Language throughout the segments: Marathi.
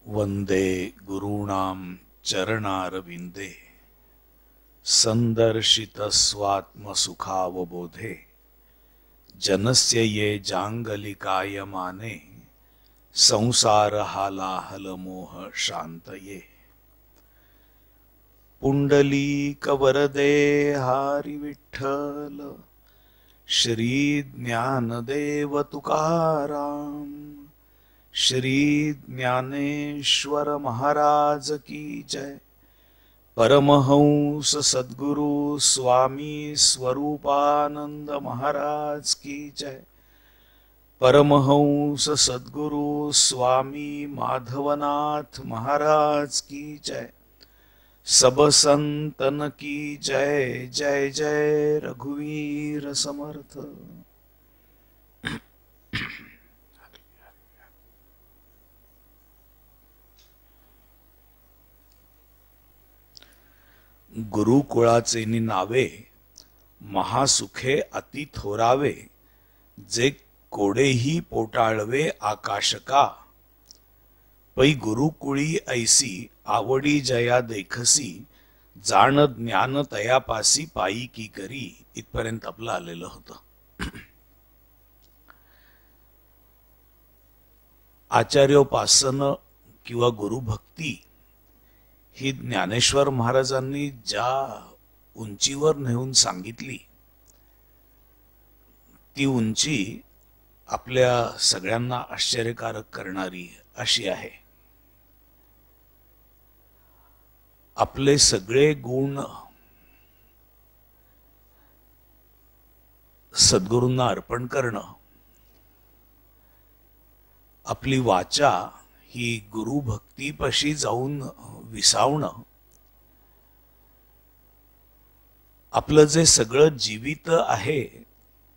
वंदे गुरूणां चरणारविंदे संदर्शितस्वात्मसुखावबोधे जनस्य ये जांगलिकायमाने संसारहालाहलमोह शांतये। पुंडलीकवरदे हरि विठ्ठल श्री ज्ञानदेव तुकाराम श्री ज्ञानेश्वर महाराज की जय। परमहंस सद्गुरु स्वामी स्वरूपानंद महाराज की जय। परमहंस सद्गुरु स्वामी माधवनाथ महाराज की जय। सब संतन की जय। जय जय रघुवीर समर्थ। गुरुकुळाचे नावे महासुखे अति थोरावे, जे कोडेही पोटाळवे आकाशका। पै गुरुकुळी ऐसी आवडी जया देखसी, जाण ज्ञान तयापासी पायी की करी। इथपर्यंत आपलं आलेलं होतं। आचार्योपासन किंवा गुरुभक्ती ही ज्ञानेश्वर महाराजांनी ज्या उंचीवर नेऊन सांगितली, ती उंची आपल्या सगळ्यांना आश्चर्यकारक करणारी अशी आहे। आपले सगळे गुण सद्गुरूंना अर्पण करणं, आपली वाचा ही गुरुभक्तीपाशी जाऊन विसावणं, आपलं जे सगळं जीवित आहे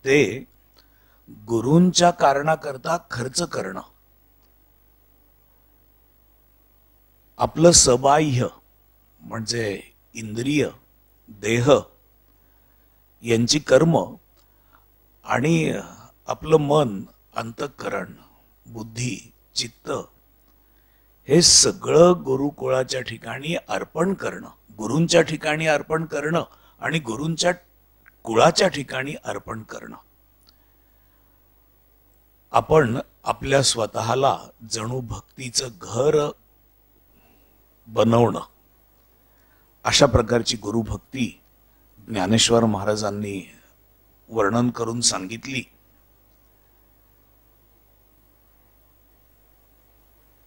ते गुरूंच्या कारणाकरता खर्च करणं, आपलं सबाह्य म्हणजे इंद्रिय देह यांची कर्म आणि आपलं मन अंतःकरण बुद्धी चित्त हे सगळं गुरुकुळाच्या ठिकाणी अर्पण करणं, गुरूंच्या ठिकाणी अर्पण करणं आणि गुरूंच्या कुळाच्या ठिकाणी अर्पण करणं। आपण आपल्या स्वतःला जणू भक्तीचं घर बनवणं, अशा प्रकारची गुरुभक्ती ज्ञानेश्वर महाराजांनी वर्णन करून सांगितली।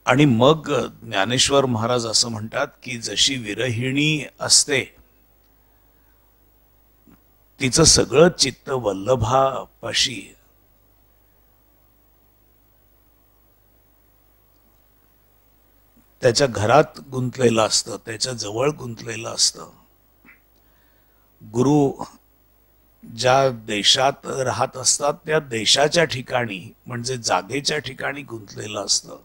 आणि मग ज्ञानेश्वर महाराज असं म्हणतात की जशी विरहिणी असते, तिचं सगळं चित्त वल्लभापाशी त्याच्या घरात गुंतलेलं असतं, त्याच्या जवळ गुंतलेलं असतं। गुरु ज्या देशात राहत असतात त्या देशाच्या ठिकाणी म्हणजे जागेच्या ठिकाणी गुंतलेलं असतं।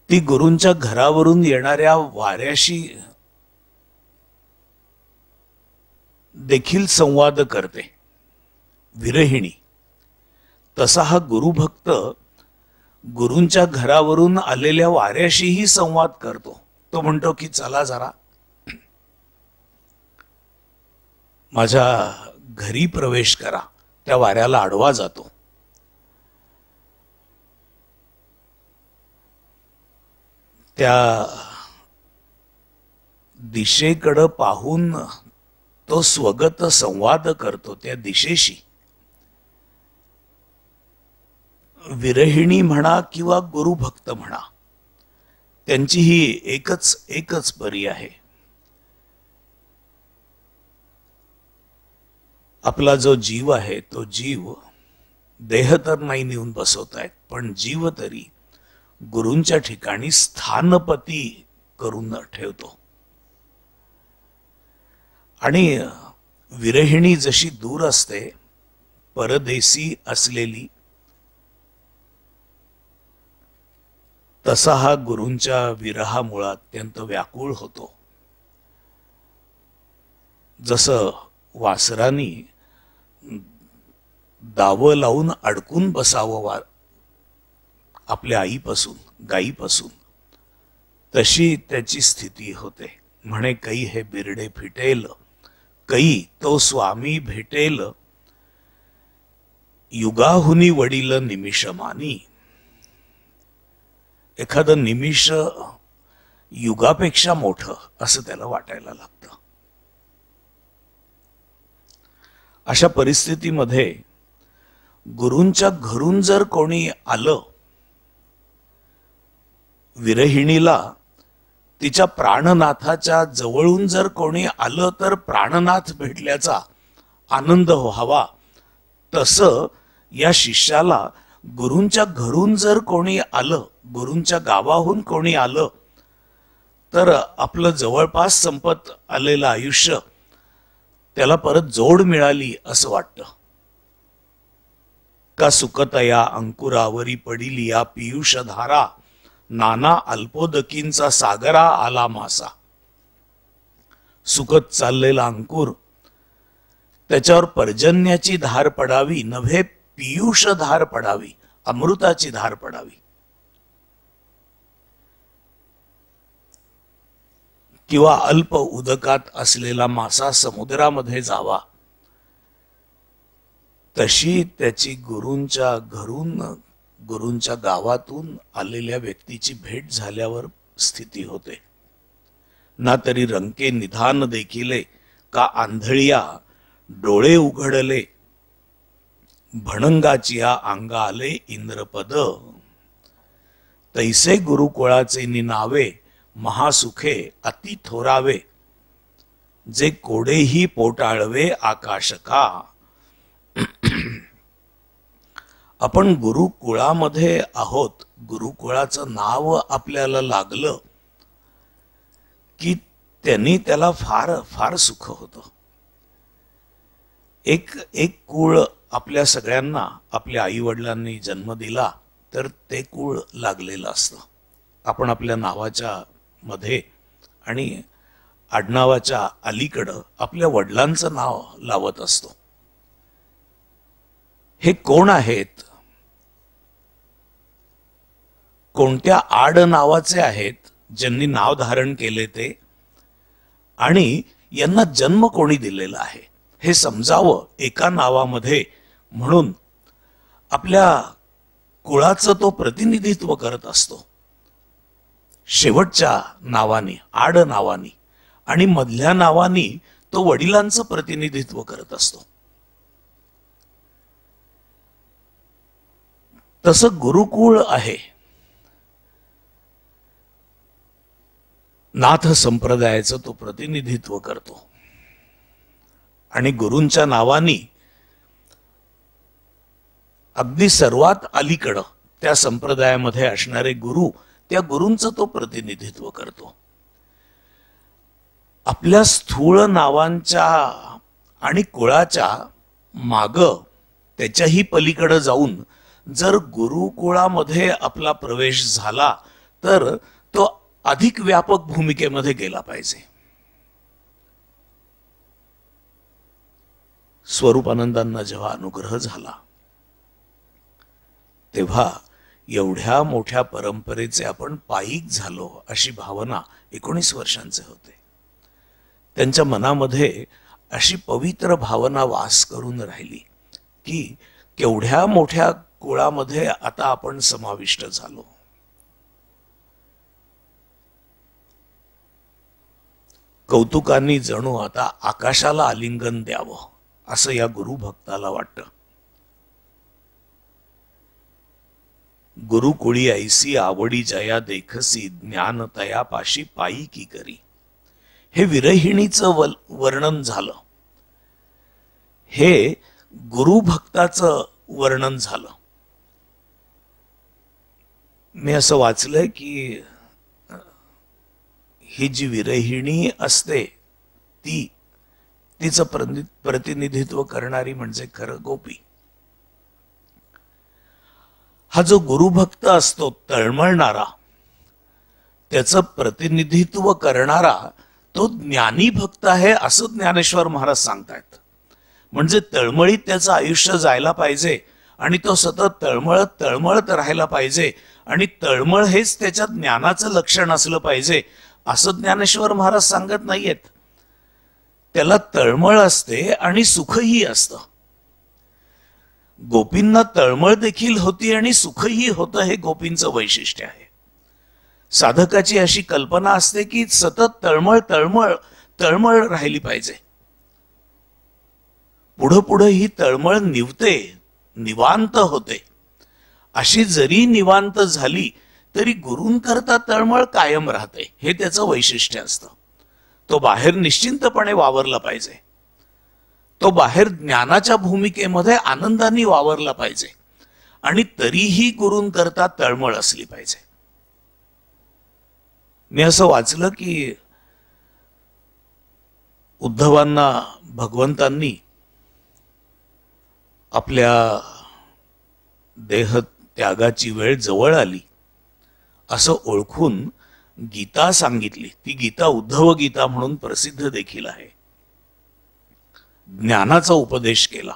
ती गुरूंच्या घरावरून येणाऱ्या वाऱ्याशी देखील संवाद करते विरहिणी। तसा हा गुरुभक्त गुरूंच्या घरावरून आलेल्या वाऱ्याशीही संवाद करतो। तो म्हणतो की चला जरा माझ्या घरी प्रवेश करा। त्या वाऱ्याला आडवा जातो। त्या दिशेकडे पाहून तो स्वगत संवाद करतो त्या दिशेशी। विरहिणी म्हणा किंवा गुरुभक्त म्हणा, त्यांची ही एकच परी आहे। आपला जो जीव आहे तो जीव देह तर नाही नेऊन बसवतायत, पण जीव तरी गुरूंच्या ठिकाणी स्थानपती करून ठेवतो। आणि विरहिणी जशी दूर असते परदेशी असलेली, तसा हा गुरूंच्या विरहामुळे अत्यंत व्याकुळ होतो। जसं वासरानी दावं लावून अडकून बसावं आपल्या आईपासून, गाईपासून, तशी त्याची स्थिती होते. म्हणे कै हे बिरडे फिटेल, कै तो स्वामी भेटेल, युगाहुनी वडील निमिषमानी. एखादं निमिष युगापेक्षा मोठं असं त्याला वाटायला लागतं. अशा परिस्थितीमध्ये गुरूंच्या घरून जर कोणी आलं, विरहिणीला तिच्या प्राणनाथाच्या जवळून जर कोणी आलं तर प्राणनाथ भेटल्याचा आनंद व्हावा, तसं या शिष्याला गुरूंच्या घरून जर कोणी आलं, गुरूंच्या गावाहून कोणी आलं, तर आपलं जवळपास संपत आलेलं आयुष्य त्याला परत जोड मिळाली असं वाटतं. का सुकतया अंकुरावरी पडिली या पियुष धारा, नाना अल्पोदकींचा सागरा आला मासा. सुकत चाललेला अंकुर, त्याच्यावर पर्जन्याची धार पडावी, नव्हे पियुष धार पडावी, अमृताची धार पडावी. किंवा अल्प उदकात असलेला मासा समुद्रामध्ये जावा, तशी त्याची गुरूंच्या घरून, गुरूंच्या गावातून आलेल्या व्यक्तीची भेट झाल्यावर स्थिती होते. ना तरी रंके निधान देखिले, का आंधळिया डोळे उघडले, भणंगाचिया अंगा आले इंद्रपद. तैसे गुरुकुळाचे निनावे, महासुखे अति थोरावे, जे कोडेही पोटाळवे आकाशका. आपण गुरुकुळामध्ये आहोत, गुरुकुळाचं नाव आपल्याला लागलं की त्यांनी त्याला फार फार सुख होतं. एक एक कुळ आपल्या सगळ्यांना आपल्या आई वडिलांनी जन्म दिला तर ते कुळ लागलेलं असतं. आपण आपल्या नावाच्या मध्ये आणि आडनावाच्या अलीकडं आपल्या वडिलांचं नाव लावत असतो. हे कोण आहेत, कोणत्या आड नावाचे आहेत, ज्यांनी नाव धारण केले ते, आणि यांना जन्म कोणी दिलेला आहे हे समजावं एका नावामध्ये. म्हणून आपल्या कुळाचं तो प्रतिनिधित्व करत असतो शेवटच्या नावानी, आड नावानी, आणि मधल्या नावानी तो वडिलांचं प्रतिनिधित्व करत असतो. तसं गुरुकुळ आहे. नाथ संप्रदायाचं तो प्रतिनिधित्व करतो. आणि गुरूंच्या नावानी अगदी सर्वात अलीकडं त्या संप्रदायामध्ये असणारे गुरु, त्या गुरूंचं तो प्रतिनिधित्व करतो. आपल्या स्थूळ नावांच्या आणि कुळाच्या माग, त्याच्याही पलीकडे जाऊन जर गुरुकुळामध्ये आपला प्रवेश झाला तर तो अधिक व्यापक भूमिकेमध्ये गेला पाहिजे. स्वरूपानंदांना जेव्हा अनुग्रह झाला तेव्हा एवढ्या मोठ्या परंपरेचे आपण पायीक झालो अशी भावना 19 वर्षांचे होते. त्यांच्या मनामध्ये अशी पवित्र भावना वास करून राहिली की केवढ्या मोठ्या कुळामध्ये आता आपण समाविष्ट झालो. कौतुकांनी जणू आता आकाशाला आलिंगन द्यावं असं या गुरुभक्ताला वाटतं. गुरुकुळी ऐसी आवडी जया देखसी, ज्ञान तयापाशी पायी की करी. हे विरहिणीचं वर्णन झालं, हे गुरुभक्ताचं वर्णन झालं. मी असं वाचलंय की ही जी विरहिणी असते तिचं प्रतिनिधित्व करणारी म्हणजे खरं गोपी. हा जो गुरुभक्त असतो तळमळणारा, त्याचं प्रतिनिधित्व करणारा तो ज्ञानी भक्त आहे असं ज्ञानेश्वर महाराज सांगतायत. म्हणजे तळमळीत त्याचं आयुष्य जायला पाहिजे आणि तो सतत तळमळत तळमळत राहायला पाहिजे आणि तळमळ हेच त्याच्या ज्ञानाचं लक्षण असलं पाहिजे असं ज्ञानेश्वर महाराज सांगत नाहीयेत. त्याला तळमळ असते आणि सुखही असतं. गोपींना तळमळ देखील होती आणि सुखही होतं, हे गोपींचं वैशिष्ट्य आहे. साधकाची अशी कल्पना असते की सतत तळमळ तळमळ तळमळ राहिली पाहिजे. पुढं पुढं ही तळमळ निवते, निवांत होते. अशी जरी निवांत झाली तरी गुरूंकरता तळमळ कायम राहते, हे त्याचं वैशिष्ट्य असतं. तो बाहेर निश्चिंतपणे वावरला पाहिजे. तो बाहेर ज्ञानाच्या भूमिकेमध्ये आनंदाने वावरला पाहिजे आणि तरीही गुरूंकरता तळमळ असली पाहिजे. मी असं वाचलं की उद्धवांना भगवंतांनी आपल्या देह त्यागाची वेळ जवळ आली असं ओळखून गीता सांगितली. ती गीता उद्धव गीता म्हणून प्रसिद्ध देखील आहे. ज्ञानाचा उपदेश केला.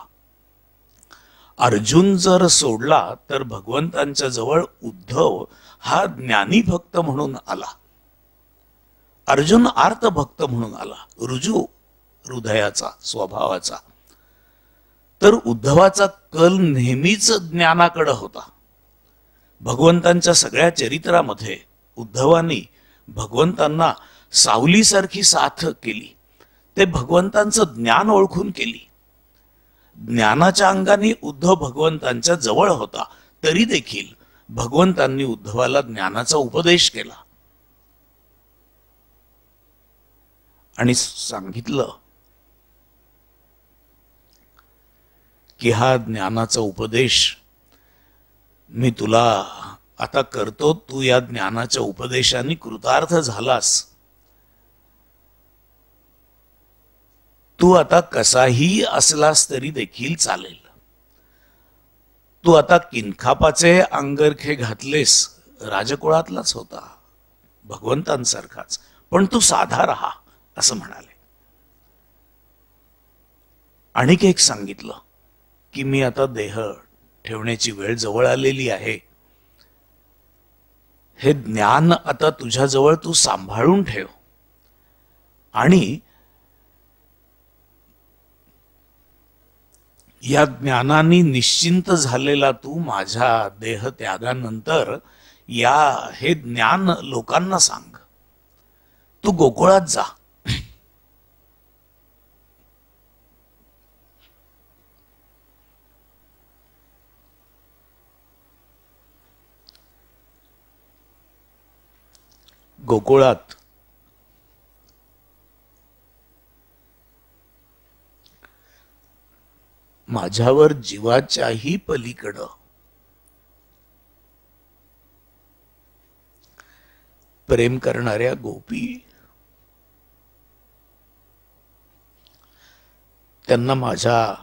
अर्जुन जर सोडला तर भगवंतांच्या जवळ उद्धव हा ज्ञानी भक्त म्हणून आला. अर्जुन आर्त भक्त म्हणून आला, रुजू हृदयाचा स्वभावाचा. तर उद्धवाचा कल नेहमीच ज्ञानाकडे होता. भगवंतांच्या सगळ्या चरित्रामध्ये उद्धवानी भगवंतांना सावलीसारखी साथ केली. ते भगवंतांचं ज्ञान ओळखून केली. ज्ञानाच्या अंगाने उद्धव भगवंतांच्या जवळ होता, तरी देखील भगवंतांनी उद्धवाला ज्ञानाचा उपदेश केला आणि सांगितलं की हा ज्ञानाचा उपदेश मी तुला आता करतो. तू या ज्ञानाच्या उपदेशाने कृतार्थ झालास. तू आता कसाही असलास तरी देखील चालेल. तू आता किनखापाचे अंगरखे घातलेस, राजकुळातलाच होता, भगवंतांसारखाच, पण तू साधा राहा असं म्हणाले. आणखी एक सांगितलं की मी आता देह ठेवण्याची वेळ जवळ आलेली आहे. हे ज्ञान आता तुझ्याजवळ तू सांभाळून ठेव आणि या ज्ञानाने निश्चिंत झालेला तू माझ्या देह त्यागानंतर हे ज्ञान लोकांना सांग. तू गोकुळात जा. गोकुळात माझ्यावर जीवाच्याही पलीकडं प्रेम करणाऱ्या गोपी, त्यांना माझ्या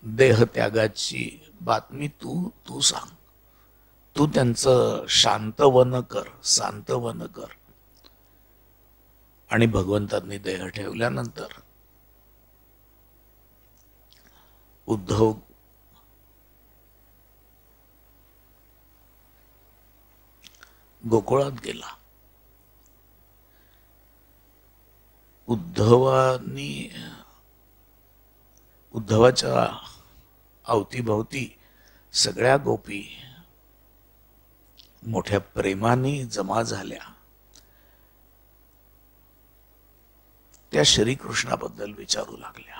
देहत्यागाची बातमी तू सांग. तू त्यांचं शांतवन कर. आणि भगवंतांनी देह ठेवल्यानंतर उद्धव गोकुळात गेला. उद्धवाच्या अवतीभवती सगळ्या गोपी मोठ्या प्रेमाने जमा झाल्या. त्या श्रीकृष्णाबद्दल विचारू लागल्या.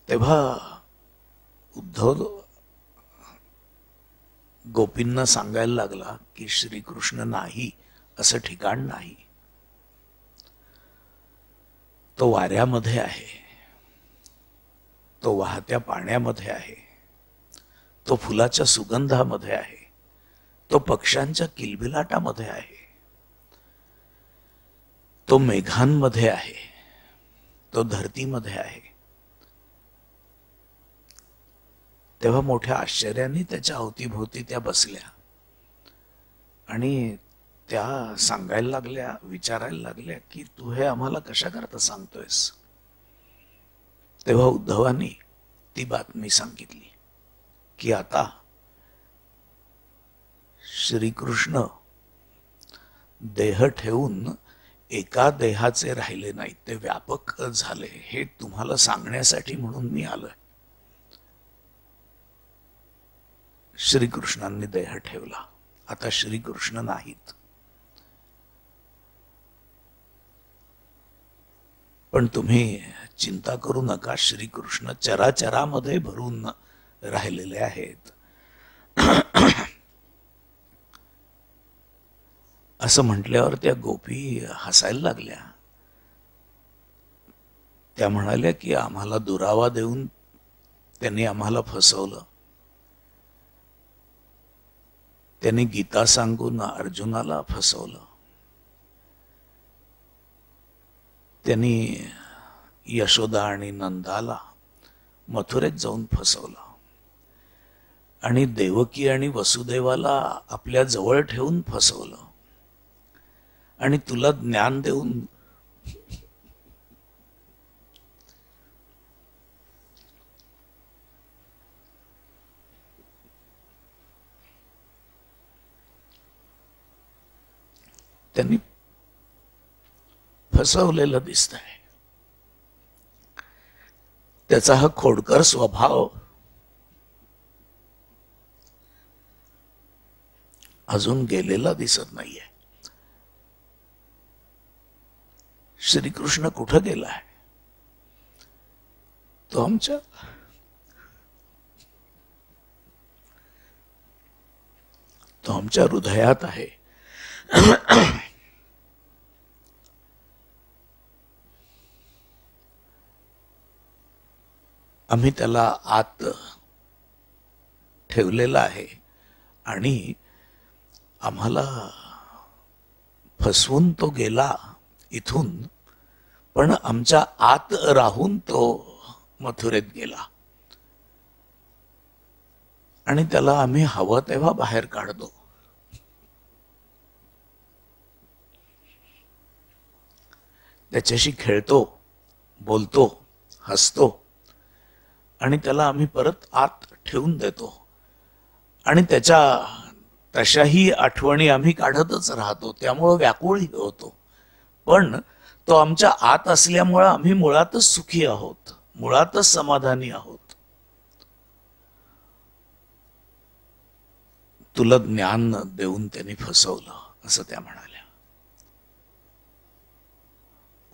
तेव्हा उद्धव गोपींना सांगायला लागला की श्रीकृष्ण नाही असं ठिकाण नाही. तो वाऱ्यामध्ये आहे, तो वाहत्या पाण्यामध्ये आहे, तो फुलाच्या सुगंधामध्ये आहे, तो पक्ष्यांच्या किलबिलाटामध्ये आहे, तो मेघांमध्ये आहे, तो धरतीमध्ये आहे. तेव्हा मोठ्या आश्चर्याने त्याच्या अवतीभोवती त्या बसल्या आणि त्या सांगायला लागल्या, विचारायला लागल्या की तू हे आम्हाला कशा करता सांगतोयस. तेव्हा उद्धवानी ती बातमी सांगितली की आता श्रीकृष्ण देह ठेवून एका देहाचे राहिले नाहीत, ते व्यापक झाले, हे तुम्हाला सांगण्यासाठी म्हणून मी आलोय. श्रीकृष्णांनी देह ठेवला, आता श्रीकृष्ण नाहीत. पण तुम्ही चिंता करू नका, श्रीकृष्ण चराचरामध्ये भरून राहिलेले आहेत. असं म्हटल्यावर त्या गोपी हसायला लागल्या. त्या म्हणाल्या की आम्हाला दुरावा देऊन त्यांनी आम्हाला फसवलं. त्यांनी गीता सांगून अर्जुनाला फसवलं. त्यांनी यशोदा आणि नंदाला मथुरेत जाऊन फसवलं आणि देवकी आणि वसुदेवाला आपल्या जवळ ठेवून फसवलं आणि तुला ज्ञान देऊन त्यांनी फसवलेलं दिसतंय. त्याचा हा खोडकर स्वभाव अजून गेलेला दिसत नाहीये. श्रीकृष्ण कुठं गेलाय? तो आमच्या हृदयात आहे. आम्ही त्याला आत ठेवलेला आहे आणि आम्हाला फसवून तो गेला इथून, पण आमच्या आत राहून तो मथुरेत गेला आणि त्याला आम्ही हवं तेव्हा बाहेर काढतो. त्याच्याशी खेळतो, बोलतो, हसतो आणि त्याला आम्ही परत आत ठेवून देतो आणि त्याच्या तशाही आठवणी आम्ही काढतच राहतो. त्यामुळं व्याकुळही होतो. पण तो आमच्या आत असल्यामुळं आम्ही मुळातच सुखी आहोत, मुळातच समाधानी आहोत. तुला ज्ञान देऊन त्यांनी फसवलं असं त्या म्हणाल्या.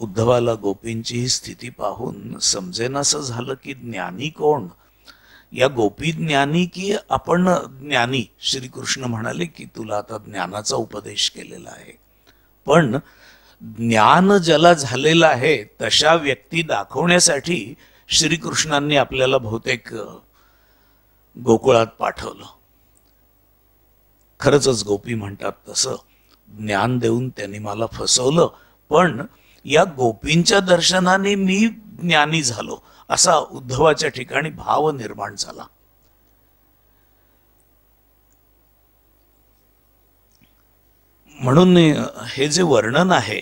उद्धवाला गोपींची ही स्थिती पाहून समजेनासं झालं की ज्ञानी कोण, या गोपी ज्ञानी की आपण ज्ञानी. श्रीकृष्ण म्हणाले की तुला आता ज्ञानाचा उपदेश केलेला आहे, पण ज्ञान ज्याला झालेलं आहे तशा व्यक्ती दाखवण्यासाठी श्रीकृष्णांनी आपल्याला बहुतेक गोकुळात पाठवलं. खरंच गोपी म्हणतात तसं, ज्ञान देऊन त्यांनी मला फसवलं, पण या गोपींच्या दर्शनाने मी ज्ञानी झालो असा उद्धवाच्या ठिकाणी भाव निर्माण झाला. म्हणून हे जे वर्णन आहे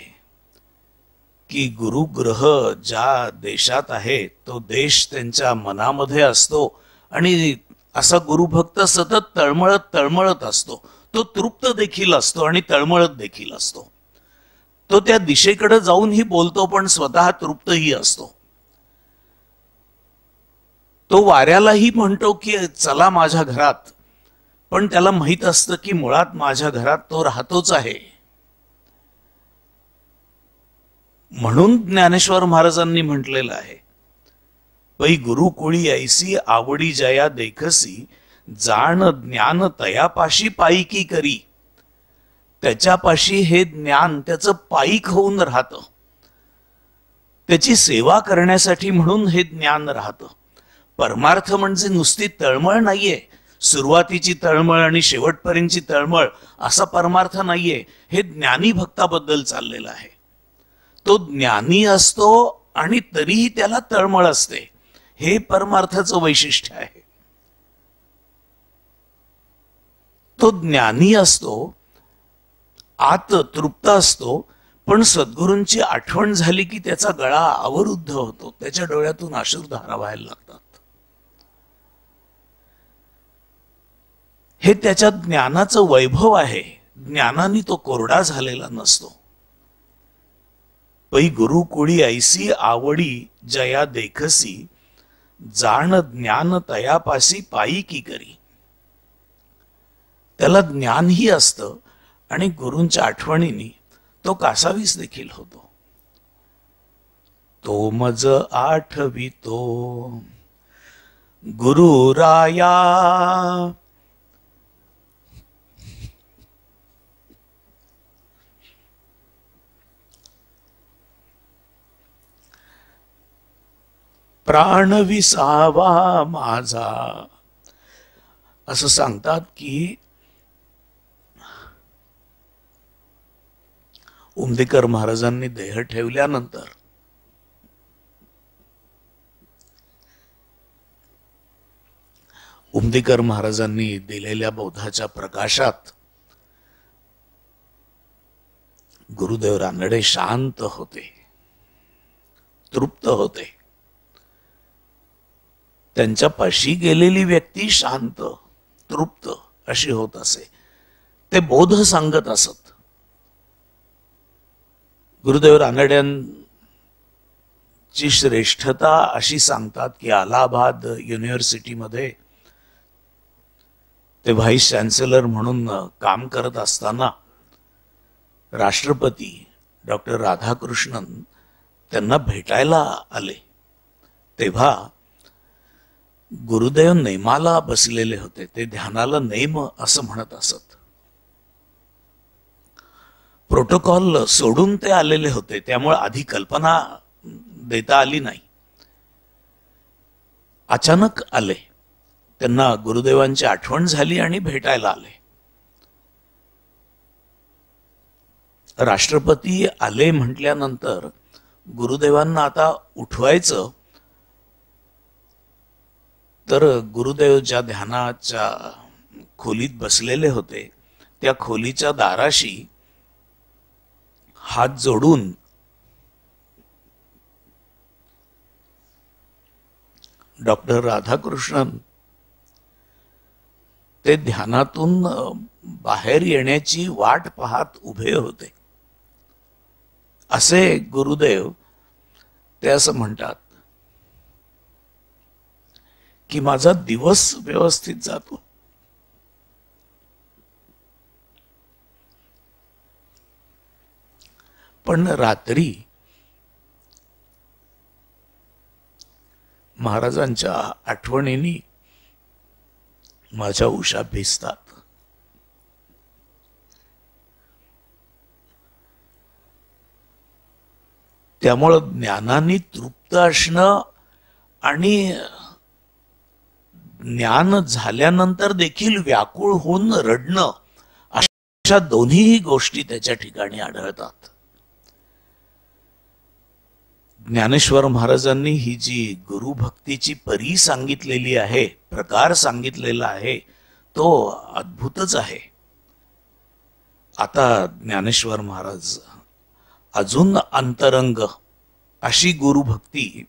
की गुरुग्रह ज्या देशात आहे तो देश त्यांच्या मनामध्ये असतो आणि असा गुरुभक्त सतत तळमळत तळमळत असतो. तो तृप्त देखील असतो आणि तळमळत देखील असतो. तो त्या दिशेकडे जाऊनही बोलतो पण स्वतः तृप्तही असतो. तो वाऱ्यालाही म्हणतो की चला माझ्या घरात, पण त्याला माहित असतं की मुळात माझ्या घरात तो राहतोच आहे. म्हणून ज्ञानेश्वर महाराजांनी म्हटलेलं आहे, पै गुरुकुळी ऐसी आवडी जया देखसी, जाण ज्ञान तयापाशी पायकी करी. त्याच्यापाशी हे ज्ञान त्याचं पायीक होऊन राहतं. त्याची सेवा करण्यासाठी म्हणून हे ज्ञान राहतं. परमार्थ म्हणजे नुसती तळमळ नाहीये, सुरुवातीची तळमळ आणि शेवटपर्यंतची तळमळ असा परमार्थ नाहीये. हे ज्ञानी भक्ताबद्दल चाललेलं आहे. तो ज्ञानी असतो आणि तरीही त्याला तळमळ असते. हे परमार्थाचं वैशिष्ट्य आहे. तो ज्ञानी असतो, आत तृप्त असतो, पण सद्गुरूंची आठवण झाली की त्याचा गळा अवरुद्ध होतो, त्याच्या डोळ्यातून अश्रुधारा व्हायला लागतात. हे त्याच्या ज्ञानाचं वैभव आहे. ज्ञानाने तो कोरडा झालेला नसतो. पै गुरु कुळी ऐसी आवडी जया देखसी, जाण ज्ञान तयापासी पायी की करी. त्याला ज्ञानही असतं आणि गुरूंच्या आठवणीने तो कासावीस देखील होतो. तो मज आठवितो गुरु राया, प्राण विसावा माझा. असं सांगतात की उमदेकर महाराजांनी देह ठेवल्यानंतर उमदेकर महाराजांनी दिलेल्या बोधाच्या प्रकाशात गुरुदेव रानडे शांत होते, तृप्त होते. त्यांच्या पाशी गेलेली व्यक्ती शांत तृप्त अशी होत असे. ते बोध सांगत असत. गुरुदेव रानड्यांची श्रेष्ठता अशी सांगतात की अलाहाबाद युनिव्हर्सिटीमध्ये ते व्हाईस चान्सलर म्हणून काम करत असताना राष्ट्रपती डॉक्टर राधाकृष्णन त्यांना भेटायला आले. तेव्हा गुरुदेव नेमाला बसलेले होते. ते ध्यानाला नेम असं म्हणत असत. प्रोटोकॉल सोडून ते आलेले होते, त्यामुळे आधी कल्पना देता आली नाही. अचानक आले. त्यांना गुरुदेवांची आठवण झाली आणि भेटायला आले. राष्ट्रपती आले म्हटल्यानंतर गुरुदेवांना आता उठवायचं, तर गुरुदेव ज्या ध्यानाच्या खोलीत बसलेले होते त्या खोलीच्या दाराशी हात जोडून डॉक्टर राधाकृष्णन ते ध्यानातून बाहेर येण्याची वाट पाहत उभे होते. असे गुरुदेव ते असं म्हणतात की माझा दिवस व्यवस्थित जातो, पण रात्री महाराजांच्या आठवणींनी माझ्या उशा भिजतात. त्यामुळं ज्ञानाने तृप्त असणं आणि ज्ञान झाल्यानंतर देखील व्याकुळ होऊन रडणं, अशा दोन्ही गोष्टी त्याच्या ठिकाणी आढळतात. ज्ञानेश्वर महाराजांनी ही जी गुरुभक्तीची परी सांगितलेली आहे, प्रकार सांगितलेला आहे, तो अद्भुतच आहे. आता ज्ञानेश्वर महाराज अजून अंतरंग अशी गुरुभक्ती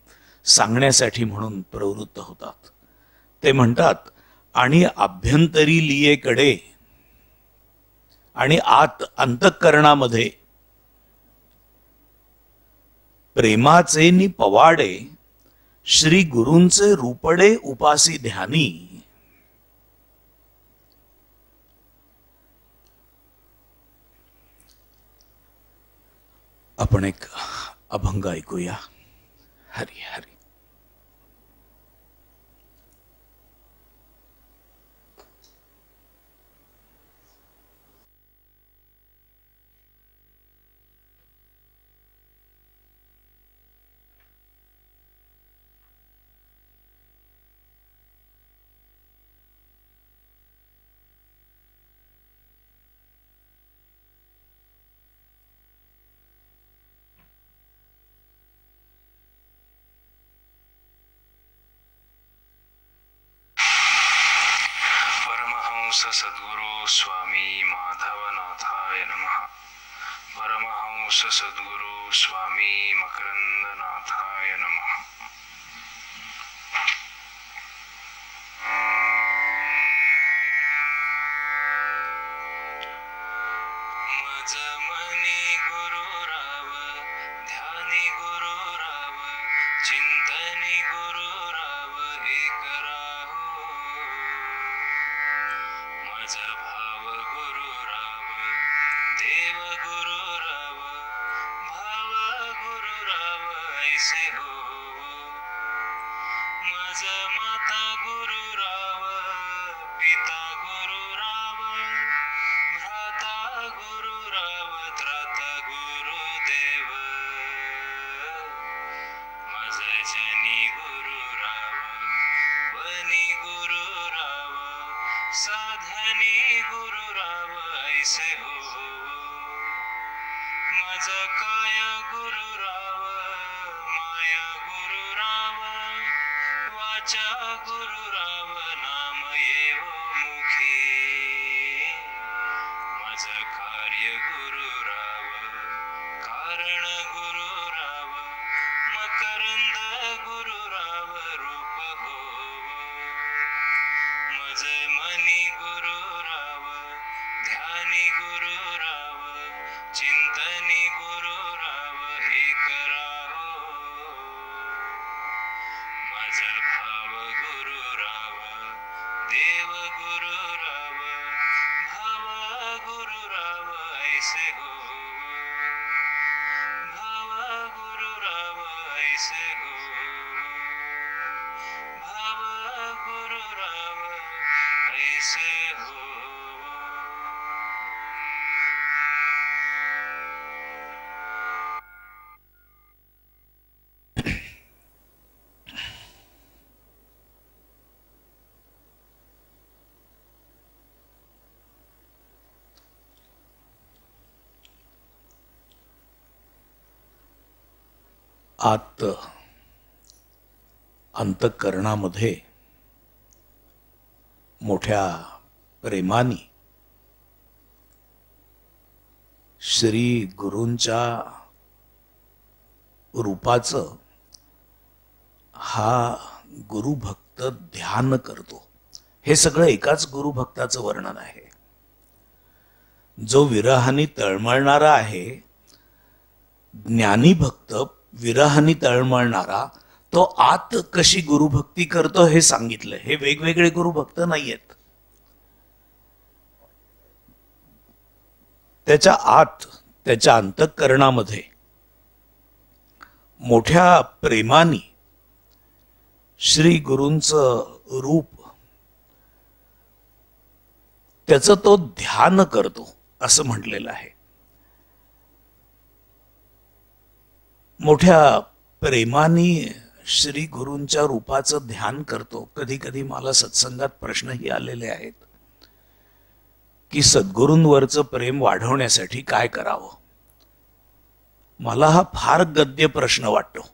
सांगण्यासाठी म्हणून प्रवृत्त होतात. ते म्हणतात, आणि आभ्यंतरी लियेकडे आणि आत अंतःकरणामध्ये प्रेमाचे नि पवाडे श्री गुरूंचे रूपडे उपासी ध्यानी. आपण एक अभंग ऐकूया. हरी हरी. सद्गुरु स्वामी माधवनाथाय नमः. परमहंस सद्गुरु स्वामी मकरंदनाथाय नमः. मज मनी गुरु राव, ध्यानी गुरु राव, चिंतनी गुरु राव एक राहो. मज भाव गुरु राव, देव गुरु राव, भाव गुरु राव ऐसे हो. मज माता गुरु राव, पिता गुरु राव, भ्राता गुरु राव, त्राता गुरु देव. मज जनी गुरु राव, बनी गुरु राव, साधनी गुरु राव ऐसे हो. मज काय गुरु राव, माया गुरु राव, वाचा गुरु राव, नाम येव मुखी. मज कार्य गुरु राव, कारण गुरु राव, मकरंद गुरु राव रूप हो. मज मनी गुरु राव, ध्यानी गुरु राव, चिंतनी गुरु राव एक राहो. मज भाव गुरु राव, देव गुरु राव, भाव गुरु राव ऐसे हो. भाव गुरु राव ऐसे हो. भाव गुरु राव ऐसे हो. आत अंतःकरणामध्ये मोठ्या प्रेमाने श्री गुरूंच्या रूपाचं हा गुरुभक्त ध्यान करतो. हे सगळं एकाच गुरुभक्ताचं वर्णन आहे. जो विरहाने तळमळणारा आहे, ज्ञानी भक्त विरहाने तळमळणारा, तो आत कशी गुरुभक्ती करतो हे सांगितलं. हे वेगवेगळे गुरुभक्त नाहीयेत. त्याच्या आत, त्याच्या अंतःकरणामध्ये मोठ्या प्रेमाने श्री गुरूंचं रूप, त्याचं तो ध्यान करतो असं म्हटलेलं आहे. मोठ्या प्रेमाने श्री गुरूंच्या रूपाचं ध्यान करतो. कधी कधी मला सत्संगात प्रश्नही आलेले आहेत की सद्गुरूंवरचं प्रेम वाढवण्यासाठी काय करावं. मला हा फार गद्य प्रश्न वाटतो.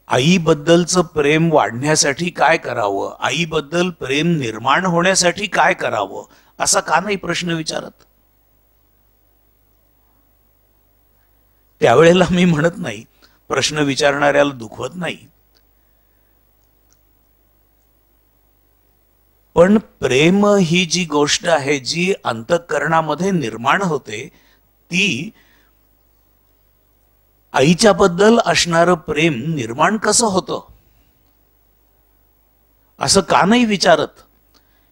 आईबद्दलचं प्रेम वाढण्यासाठी काय करावं, आईबद्दल प्रेम निर्माण होण्यासाठी काय करावं, असा का नाही प्रश्न विचारत. त्यावेळेला मी म्हणत नाही, प्रश्न विचारणाऱ्याला दुखवत नाही, पण प्रेम ही जी गोष्ट आहे जी अंतःकरणामध्ये निर्माण होते, ती आईच्या बद्दल असणारं प्रेम निर्माण कसं होतं असं का नाही विचारत.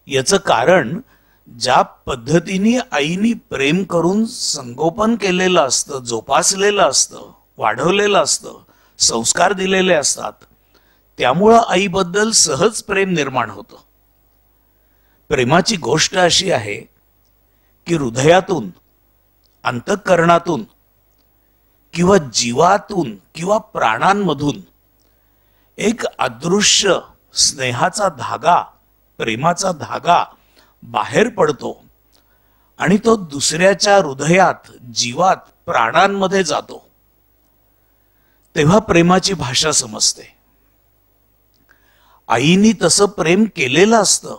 याचं कारण ज्या पद्धतीने आईनी प्रेम करून संगोपन केलेलं असतं, जोपासलेलं असतं, वाढवलेलं असतं, संस्कार दिलेले असतात, त्यामुळं आईबद्दल सहज प्रेम निर्माण होतं. प्रेमाची गोष्ट अशी आहे की हृदयातून, अंतःकरणातून किंवा जीवातून किंवा प्राणांमधून एक अदृश्य स्नेहाचा धागा, प्रेमाचा धागा बाहेर पडतो आणि तो दुसऱ्याच्या हृदयात, जीवात, प्राणांमध्ये जातो. तेव्हा प्रेमाची भाषा समजते. आईनी तसं प्रेम केलेलं असतं.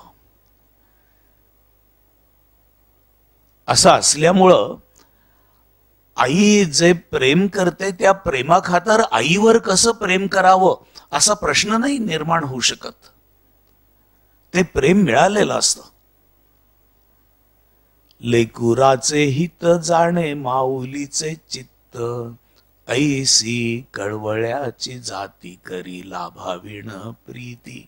असं असल्यामुळं आई जे प्रेम करते त्या प्रेमाखातर आईवर कसं प्रेम करावं असा प्रश्न नाही निर्माण होऊ शकत. ते प्रेम मिळालेलं असतं. लेकुराचे हित जाणे माऊलीचे चित्त, ऐसी कळवळ्याची जाती करी लाभाविण प्रीती.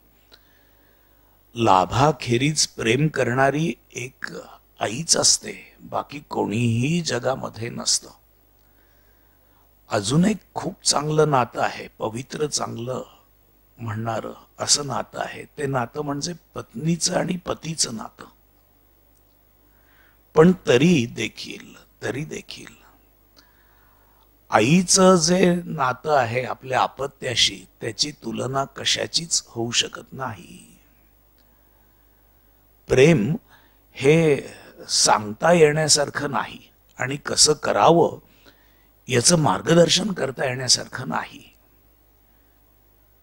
लाभाखेरीज प्रेम करणारी एक आईच असते, बाकी कोणीही जगामध्ये नसतं. अजून एक खूप चांगलं नातं आहे, पवित्र चांगलं म्हणणारं असं नातं आहे. ते नातं म्हणजे पत्नीचं आणि पतीचं नातं. पण तरी देखील आईचं जे नातं आहे आपल्या अपत्याशी, त्याची तुलना कशाचीच होऊ शकत नाही. प्रेम हे सांगता येण्यासारखं नाही आणि कसं करावं याचं मार्गदर्शन करता येण्यासारखं नाही.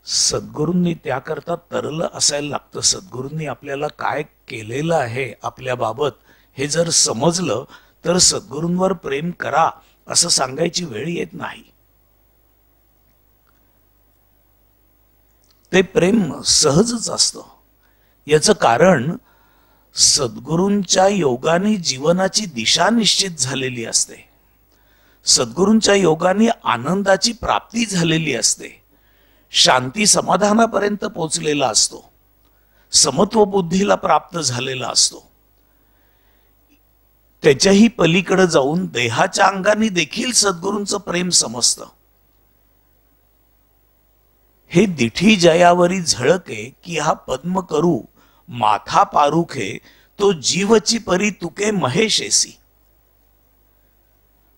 सद्गुरूंनी त्याकरता तरलं असायला लागतं. सद्गुरूंनी आपल्याला काय केलेलं आहे आपल्या बाबत हे जर समजलं तर सद्गुरूंवर प्रेम करा असं सांगायची वेळ येत नाही. ते प्रेम सहजच असतं. याचं कारण सद्गुरूंच्या योगाने जीवनाची दिशा निश्चित झालेली असते. सद्गुरूंच्या योगाने आनंदाची प्राप्ती झालेली असते. शांती समाधानापर्यंत पोचलेला असतो. समत्व बुद्धीला प्राप्त झालेला असतो. त्याच्याही पलीकडे जाऊन देहाच्या अंगाने देखील सद्गुरूंचं प्रेम समजतं. हे दिठी जयावरी झळके की हा पद्म करू माथा पारुखे तो जीवची परी तुके महेशेसी.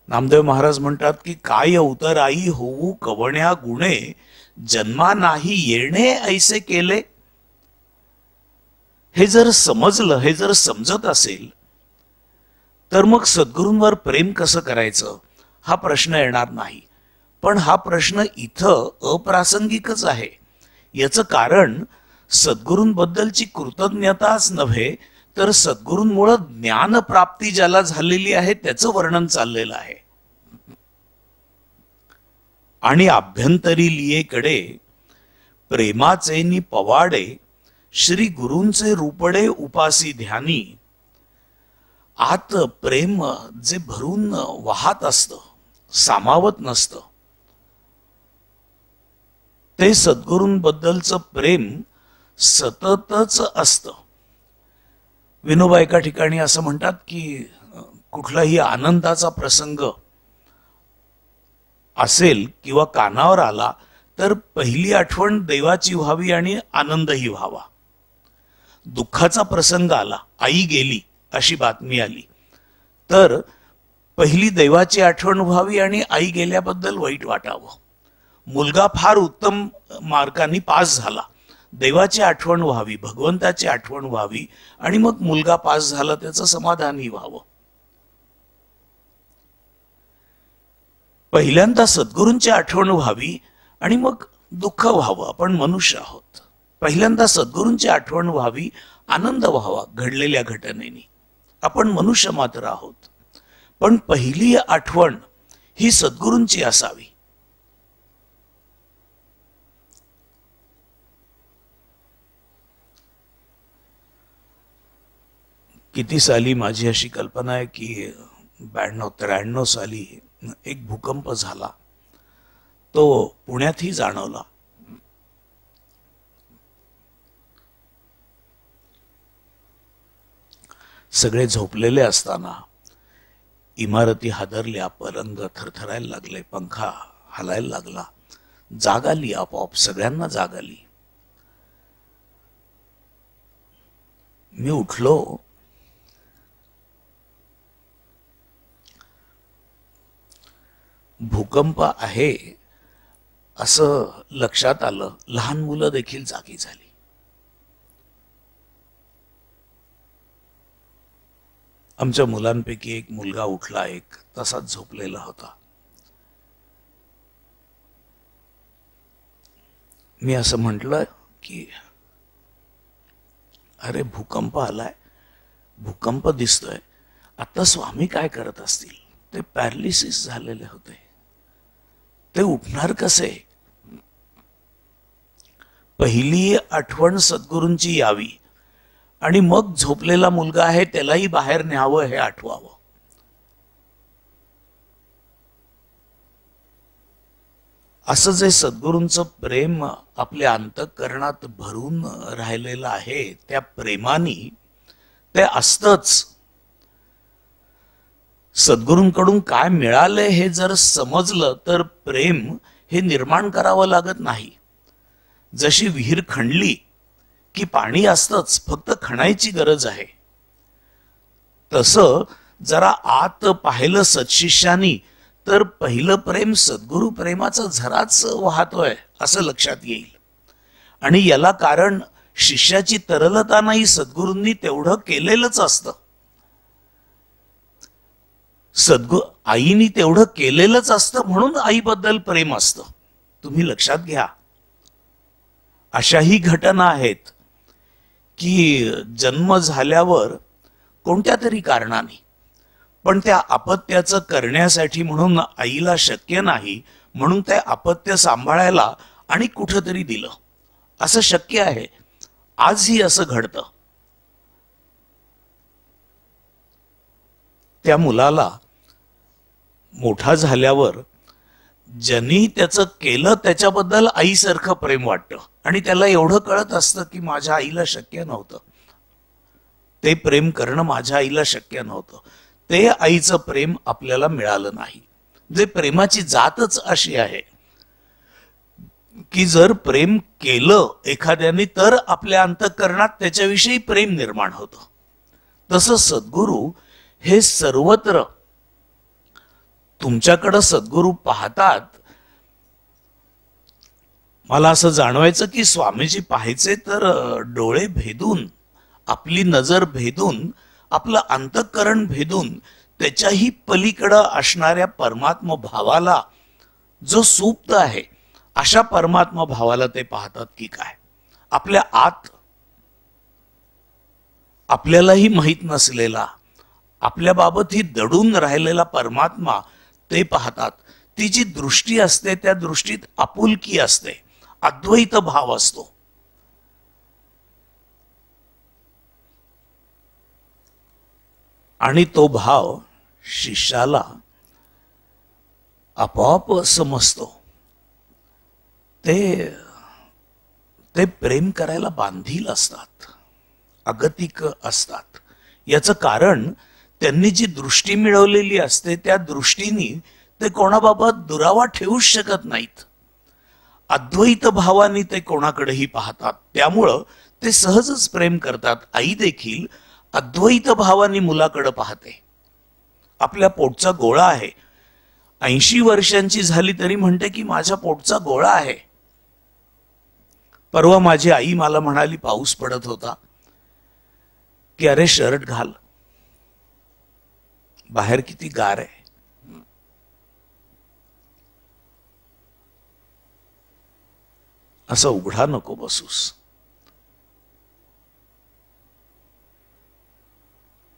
नामदेव महाराज म्हणतात की काय उतराई होऊ कवण्या गुणे जन्मा नाही येणे ऐसे केले. हे जर समजलं, हे जर समजत असेल तर मग सद्गुरूंवर प्रेम कसं करायचं हा प्रश्न येणार नाही. पण हा प्रश्न इथं अप्रासंगिकच आहे. याचं कारण सद्गुरूंबद्दलची कृतज्ञताच नव्हे तर सद्गुरूंमुळे ज्ञान प्राप्ती ज्याला झालेली आहे त्याचं वर्णन चाललेलं आहे. आणि अभ्यंतरी लियेकडे प्रेमाचे नि पवाडे श्री गुरूंचे रूपडे उपासी ध्यानी. आत प्रेम जे भरून वाहत असतं, सामावत नसतं, ते सद्गुरूंबद्दलचं प्रेम सततच असतं. विनोबा एका ठिकाणी असं म्हणतात की कुठलाही आनंदाचा प्रसंग असेल किंवा कानावर आला तर पहिली आठवण देवाची व्हावी आणि आनंदही व्हावा. दुःखाचा प्रसंग आला, आई गेली अशी बातमी आली तर पहिली देवाची आठवण व्हावी आणि आई गेल्याबद्दल वाईट वाटावं. मुलगा फार उत्तम मार्कांनी पास झाला, देवाची आठवण व्हावी, भगवंताची आठवण व्हावी आणि मग मुलगा पास झाला त्याचं समाधानही व्हावं. पहिल्यांदा सद्गुरूंची आठवण व्हावी आणि मग दुःख व्हावं. आपण मनुष्य आहोत. पहिल्यांदा सद्गुरूंची आठवण व्हावी, आनंद व्हावा घडलेल्या घटनेनी. आपण मनुष्य मात्र आहोत. पण पहिली आठवण ही सद्गुरूंची असावी. किती साली माझी अशी कल्पना आहे की 92-93 साली एक भूकंप झाला. तो पुण्यातही जाणवला. सगळे झोपलेले असताना इमारती हादरल्या, पलंग थरथरायला लागले, पंखा हलायला लागला. जाग आली, आपोआप सगळ्यांना जाग आली. मी उठलो. भूकंप आहे असं लक्षात आलं. लहान मुलं देखील जागी झाली. आमच्या मुलांपैकी एक मुलगा उठला, एक तसाच झोपलेला होता. मी असं म्हटलं की अरे भूकंप आलाय, भूकंप दिसतोय. आता स्वामी काय करत असतील? ते पॅरालिसिस झालेले होते, ते उठणार कसे? पहिली आठवण सद्गुरूंची यावी आणि मग झोपलेला मुलगा आहे त्यालाही बाहेर न्यावं हे आठवावं. असं जे सद्गुरूंचं प्रेम आपल्या अंतःकरणात भरून राहिलेलं आहे, त्या प्रेमाने ते असतंच. सद्गुरूंकडून काय मिळाले हे जर समजलं तर प्रेम हे निर्माण करावं लागत नाही. जशी विहीर खणली की पाणी असतंच, फक्त खणायची गरज आहे. तसं जरा आत पाहिलं सत्शिष्यानी तर पहिलं प्रेम सद्गुरु प्रेमाचा झराच वाहतोय असं लक्षात येईल. आणि याला कारण शिष्याची तरलता नाही, सद्गुरूंनी तेवढं केलेलंच असतं. आईनी तेवढं केलेलंच असतं म्हणून आईबद्दल प्रेम असतं. तुम्ही लक्षात घ्या. अशाही घटना आहेत की जन्म झाल्यावर कोणत्या तरी कारणाने, पण त्या अपत्याचं करण्यासाठी म्हणून आईला शक्य नाही, म्हणून ते अपत्य सांभाळायला आणि कुठंतरी दिलं. असं शक्य आहे, आजही असं घडतं. त्या मुलाला मोठा झाल्यावर ज्यांनी त्याचं केलं त्याच्याबद्दल आईसारखं प्रेम वाटतं आणि त्याला एवढं कळत असतं की माझ्या आईला शक्य नव्हतं, ते प्रेम करणं माझ्या आईला शक्य नव्हतं. ते आईचं प्रेम आपल्याला मिळालं नाही. जे प्रेमाची जातच अशी आहे की जर प्रेम केलं एखाद्याने तर आपल्या अंतःकरणात त्याच्याविषयी प्रेम निर्माण होतं. तसं सद्गुरू हे सर्वत्र तुमच्याकडं सद्गुरू पाहतात. मला असं जाणवायचं की स्वामीजी पाहायचे तर डोळे भेदून, आपली नजर भेदून, आपलं अंतःकरण भेदून त्याच्याही पलीकडं असणाऱ्या परमात्मा भावाला, जो सुप्त आहे अशा परमात्मा भावाला ते पाहतात की काय. आपल्या आत आपल्यालाही माहीत नसलेला, आपल्या बाबतही दडून राहिलेला परमात्मा ते पाहतात. ती जी दृष्टी असते त्या दृष्टीत आपुलकी असते, अद्वैत भाव असतो. आणि तो भाव शिष्याला आपोआप समजतो. ते प्रेम करायला बांधील असतात, अगतिक असतात. याचं कारण त्यांनी जी दृष्टी मिळवलेली असते त्या दृष्टीने ते कोणाबाबत दुरावा ठेवूच शकत नाहीत. अद्वैत भावाने ते कोणाकडेही पाहतात, त्यामुळं ते सहजच प्रेम करतात. आई देखील अद्वैत भावाने मुलाकडे पाहते. आपल्या पोटचा गोळा आहे, 80 वर्षांची झाली तरी म्हणते की माझ्या पोटचा गोळा आहे. परवा माझी आई मला म्हणाली, पाऊस पडत होता, की अरे शर्ट घाल, बाहेर किती गार आहे. असं उघडा नको बसूस.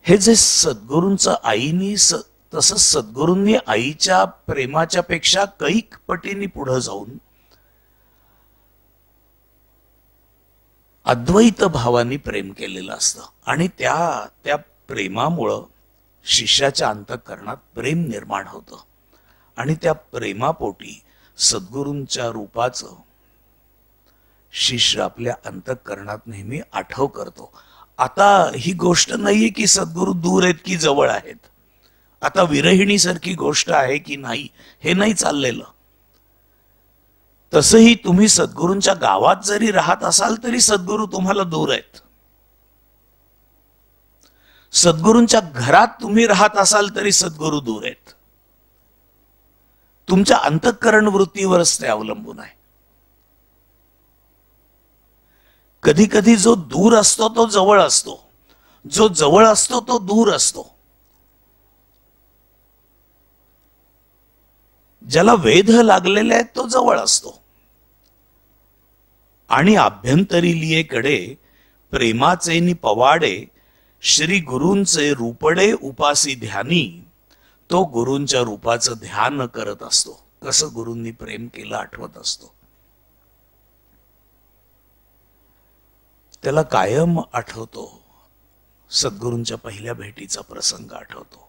हे जे सद्गुरूंचं आईनी तसं सद्गुरूंनी आईच्या प्रेमाच्या पेक्षा कैक पटीने पुढे जाऊन अद्वैत भावानी प्रेम केलेलं असतं. आणि त्या प्रेमामुळं शिष्याच्या अंतःकरणात प्रेम निर्माण होतं. आणि त्या प्रेमापोटी सद्गुरूंच्या रूपाचं शिष्य आपल्या अंतःकरणात नेहमी आठव करतो. आता ही गोष्ट नाहीये की सद्गुरू दूर आहेत की जवळ आहेत. आता विरहिणी सारखी गोष्ट आहे की नाही हे नाही चाललेलं. तसंही तुम्ही सद्गुरूंच्या गावात जरी राहत असाल तरी सद्गुरू तुम्हाला दूर आहेत. सद्गुरूंच्या घरात तुम्ही राहत असाल तरी सद्गुरू दूर आहेत. तुमच्या अंतःकरण वृत्तीवरच ते अवलंबून आहे. कधी कधी जो दूर असतो तो जवळ असतो, जो जवळ असतो तो दूर असतो. ज्याला वेध लागलेले आहेत तो जवळ असतो. आणि अभ्यंतरी लियेकडे प्रेमाचे नि पवाडे श्री गुरूंचे रूपडे उपासी ध्यानी तो गुरूंच्या रूपाचं ध्यान करत असतो. कसं गुरूंनी प्रेम केलं आठवत असतो. त्याला कायम आठवतो सद्गुरूंच्या पहिल्या भेटीचा प्रसंग आठवतो.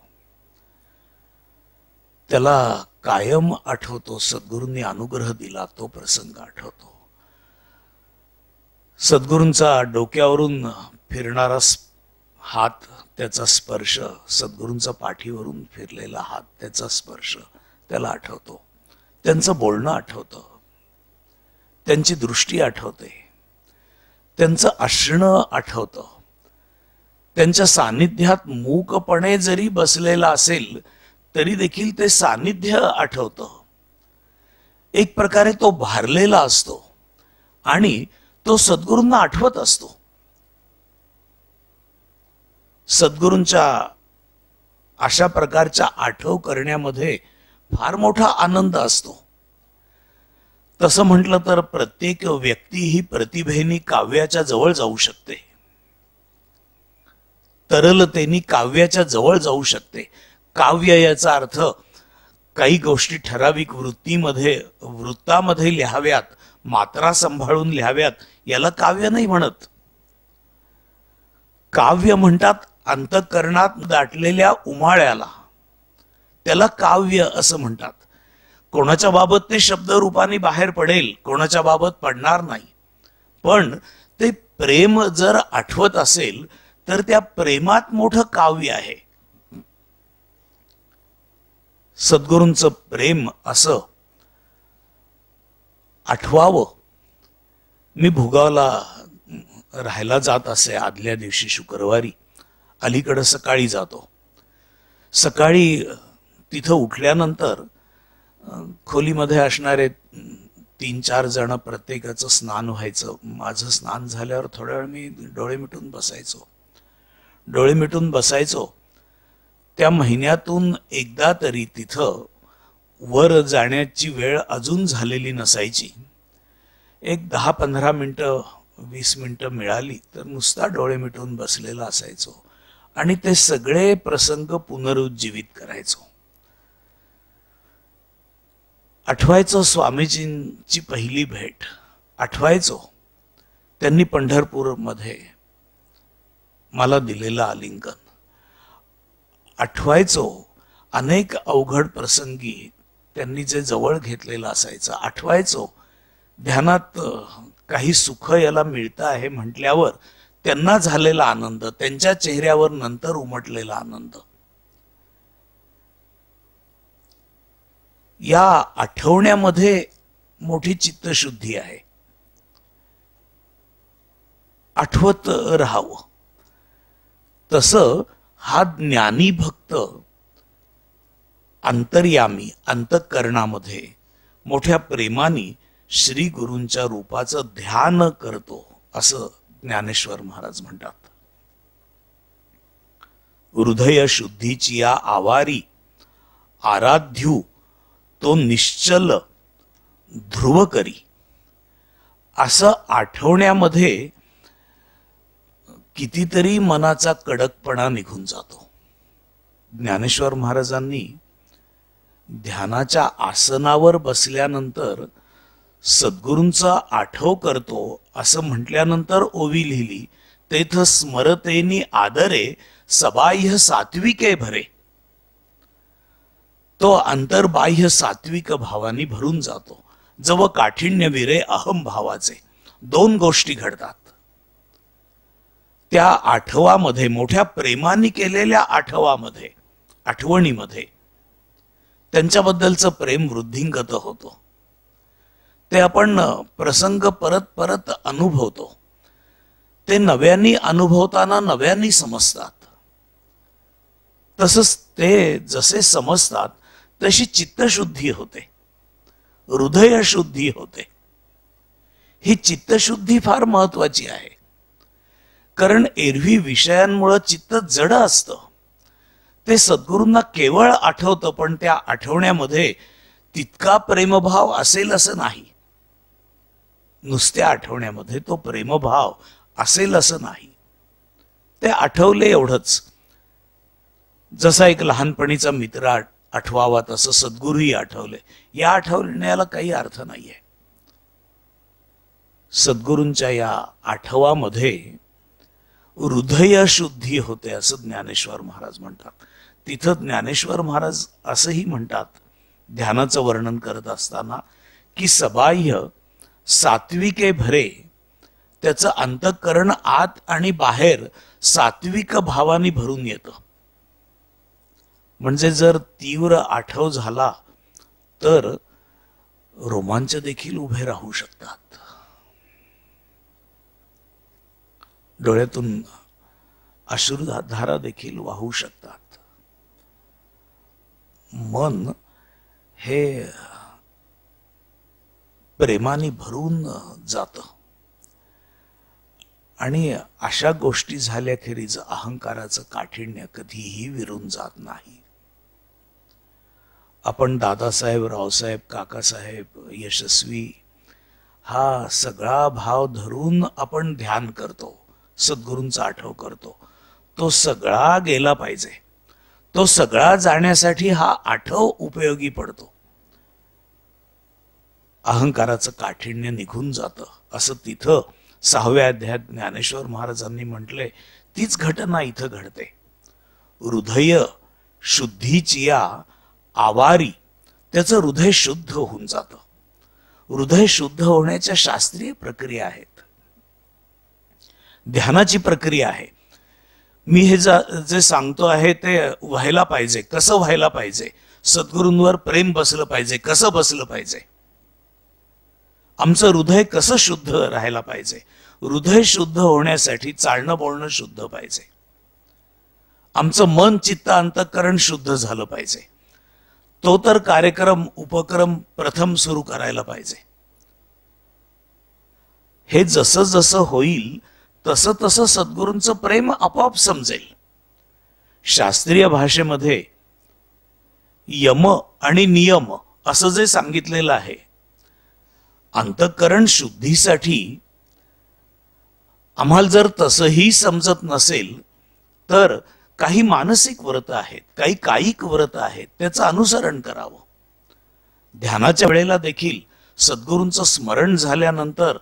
त्याला कायम आठवतो सद्गुरूंनी अनुग्रह दिला तो प्रसंग आठवतो. सद्गुरूंचा डोक्यावरून फिरणारा हात त्याचा स्पर्श, सद्गुरूंचा पाठीवरून फिरलेला हात त्याचा स्पर्श त्याला आठवतो. त्यांचं बोलणं आठवतं, त्यांची दृष्टी आठवते, त्यांचं असणं आठवतं. त्यांच्या सानिध्यात मूकपणे जरी बसलेला असेल तरी देखील ते सानिध्य आठवतं. एक प्रकारे तो भारलेला असतो आणि तो सद्गुरूंना आठवत असतो. सद्गुरूंच्या अशा प्रकारच्या आठव करण्यामध्ये फार मोठा आनंद असतो. तसं म्हटलं तर प्रत्येक व्यक्ती ही प्रतिभेनी काव्याच्या जवळ जाऊ शकते, तरलतेनी काव्याच्या जवळ जाऊ शकते. काव्य याचा अर्थ काही गोष्टी ठराविक वृत्तामध्ये लिहाव्यात, मात्रा सांभाळून लिहाव्यात, याला काव्य नाही म्हणत. काव्य म्हणतात अंतःकरणात दाटलेल्या उमाळ्याला, त्याला काव्य असं म्हणतात. कोणाच्या बाबत ते शब्द रूपाने बाहेर पडेल, कोणाच्या बाबत पडणार नाही, पण ते प्रेम जर आठवत असेल तर त्या प्रेमात मोठं काव्य आहे. सद्गुरूंचं प्रेम असं आठवावं. मी भुगावला राहायला जात असे आदल्या दिवशी शुक्रवारी. अलीकडे सकाळी जातो. सकाळी तिथं उठल्यानंतर खोलीमध्ये असणारे 3-4 जण प्रत्येकाचं स्नान व्हायचं. माझं स्नान झाल्यावर थोड्या वेळ मी डोळे मिटून बसायचो. त्या महिन्यातून एकदा तरी तिथं वर जाण्याची वेळ अजून झालेली नसायची. एक 10-15 मिनिटं 20 मिनिटं मिळाली तर नुसता डोळे मिटून बसलेला असायचो आणि ते सगळे प्रसंग पुनरुज्जीवित करायचो. आठवायचो स्वामीजींची पहिली भेट, आठवायचो त्यांनी पंढरपूरमध्ये मला दिलेलं आलिंगन, आठवायचो अनेक अवघड प्रसंगी त्यांनी जे जवळ घेतलेलं असायचं, आठवायचो ध्यानात काही सुख याला मिळतं आहे म्हटल्यावर त्यांना झालेला आनंद, त्यांच्या चेहऱ्यावर नंतर उमटलेला आनंद. या आठवण्यामध्ये मोठी चित्तशुद्धी आहे. आठवत राहावं. तसं हा ज्ञानी भक्त अंतर्यामी अंतःकरणामध्ये मोठ्या प्रेमाने श्री गुरूंच्या रूपाचं ध्यान करतो असं ज्ञानेश्वर महाराज म्हणतात. हृदय शुद्धीची या आवारी आराध्यू तो निश्चल ध्रुव करी. असं आठवण्यामध्ये कितीतरी मनाचा कडकपणा निघून जातो. ज्ञानेश्वर महाराजांनी ध्यानाच्या आसनावर बसल्यानंतर सद्गुरूंचा आठव करतो असं म्हटल्यानंतर ओवी लिहिली, तेथ स्मरतेनी आदरे सबाह्य सात्विके भरे. तो अंतर्बाह्य सात्विक भावानी भरून जातो. जव काठिण्य विरे अहम भावाचे 2 गोष्टी घडतात. त्या आठवामध्ये, मोठ्या प्रेमाने केलेल्या आठवणीमध्ये त्यांच्याबद्दलचं प्रेम वृद्धिंगत होतो. ते आपण प्रसंग परत परत अनुभवतो. ते नव्याने अनुभवताना नव्याने समजतात. तसंच ते जसे समजतात तशी चित्तशुद्धी होते, हृदय शुद्धी होते. ही चित्तशुद्धी फार महत्वाची आहे. कारण एरवी विषयांमुळे चित्त जड असतं. ते सद्गुरूंना केवळ आठवतं, पण त्या आठवण्यामध्ये तितका प्रेमभाव असेल असं नाही. नुसत्या आठवण्यामध्ये तो प्रेमभाव असेल असं नाही. ते आठवले एवढंच. जसा एक लहानपणीचा मित्र आठवावा तसं सद्गुरूही आठवले. या आठवण्याला काही अर्थ नाहीये. सद्गुरूंच्या या आठवामध्ये हृदय शुद्धी होते असं ज्ञानेश्वर महाराज म्हणतात. तिथं ज्ञानेश्वर महाराज असंही म्हणतात ध्यानाचं वर्णन करत असताना की सबाह्य सात्विके भरे, त्याचं अंतःकरण आत आणि बाहेर सात्विक भावाने भरून येतं. म्हणजे जर तीव्र आठव झाला तर रोमांच देखील उभे राहू शकतात. डोळ्यातून अश्रुधारा देखील वाहू शकतात. मन हे प्रेमाने भरून जातं आणि अशा गोष्टी झाल्याखेरीज अहंकाराचं काठिण्य कधीही विरून जात नाही. आपण दादासाहेब, रावसाहेब, काकासाहेब, यशस्वी हा सगळा भाव धरून आपण ध्यान करतो, सद्गुरूंचा आठव करतो. तो सगळा गेला पाहिजे. तो सगळा जाण्यासाठी हा आठव उपयोगी पडतो. अहंकाराचं काठिण्य निघून जातं असं तिथं 6व्या अध्यायात ज्ञानेश्वर महाराजांनी म्हटले. तीच घटना इथं घडते. हृदय शुद्धीची या आवारी त्याचं हृदय शुद्ध होऊन जातं. हृदय शुद्ध होण्याच्या शास्त्रीय प्रक्रिया आहेत, ध्यानाची प्रक्रिया आहे. मी हे जे सांगतो आहे ते व्हायला पाहिजे. कसं व्हायला पाहिजे? सद्गुरूंवर प्रेम बसलं पाहिजे. कसं बसलं पाहिजे? आमचं हृदय कसं शुद्ध राहायला पाहिजे? हृदय शुद्ध होण्यासाठी चालणं बोलणं शुद्ध पाहिजे. आमचं मन चित्त अंतःकरण शुद्ध झालं पाहिजे. तो तर कार्यक्रम उपक्रम प्रथम सुरू करायला पाहिजे. हे जसं जसं होईल तसं तसं सद्गुरूंचं प्रेम आपोआप समजेल. शास्त्रीय भाषेमध्ये यम आणि नियम असं जे सांगितलेलं आहे, अंतःकरण शुद्धीसाठी आम्हाला जर तसंही समजत नसेल तर काही मानसिक व्रत आहेत, काही कायिक व्रत आहेत, त्याचं अनुसरण करावं. ध्यानाच्या वेळेला देखील सद्गुरूंचं स्मरण झाल्यानंतर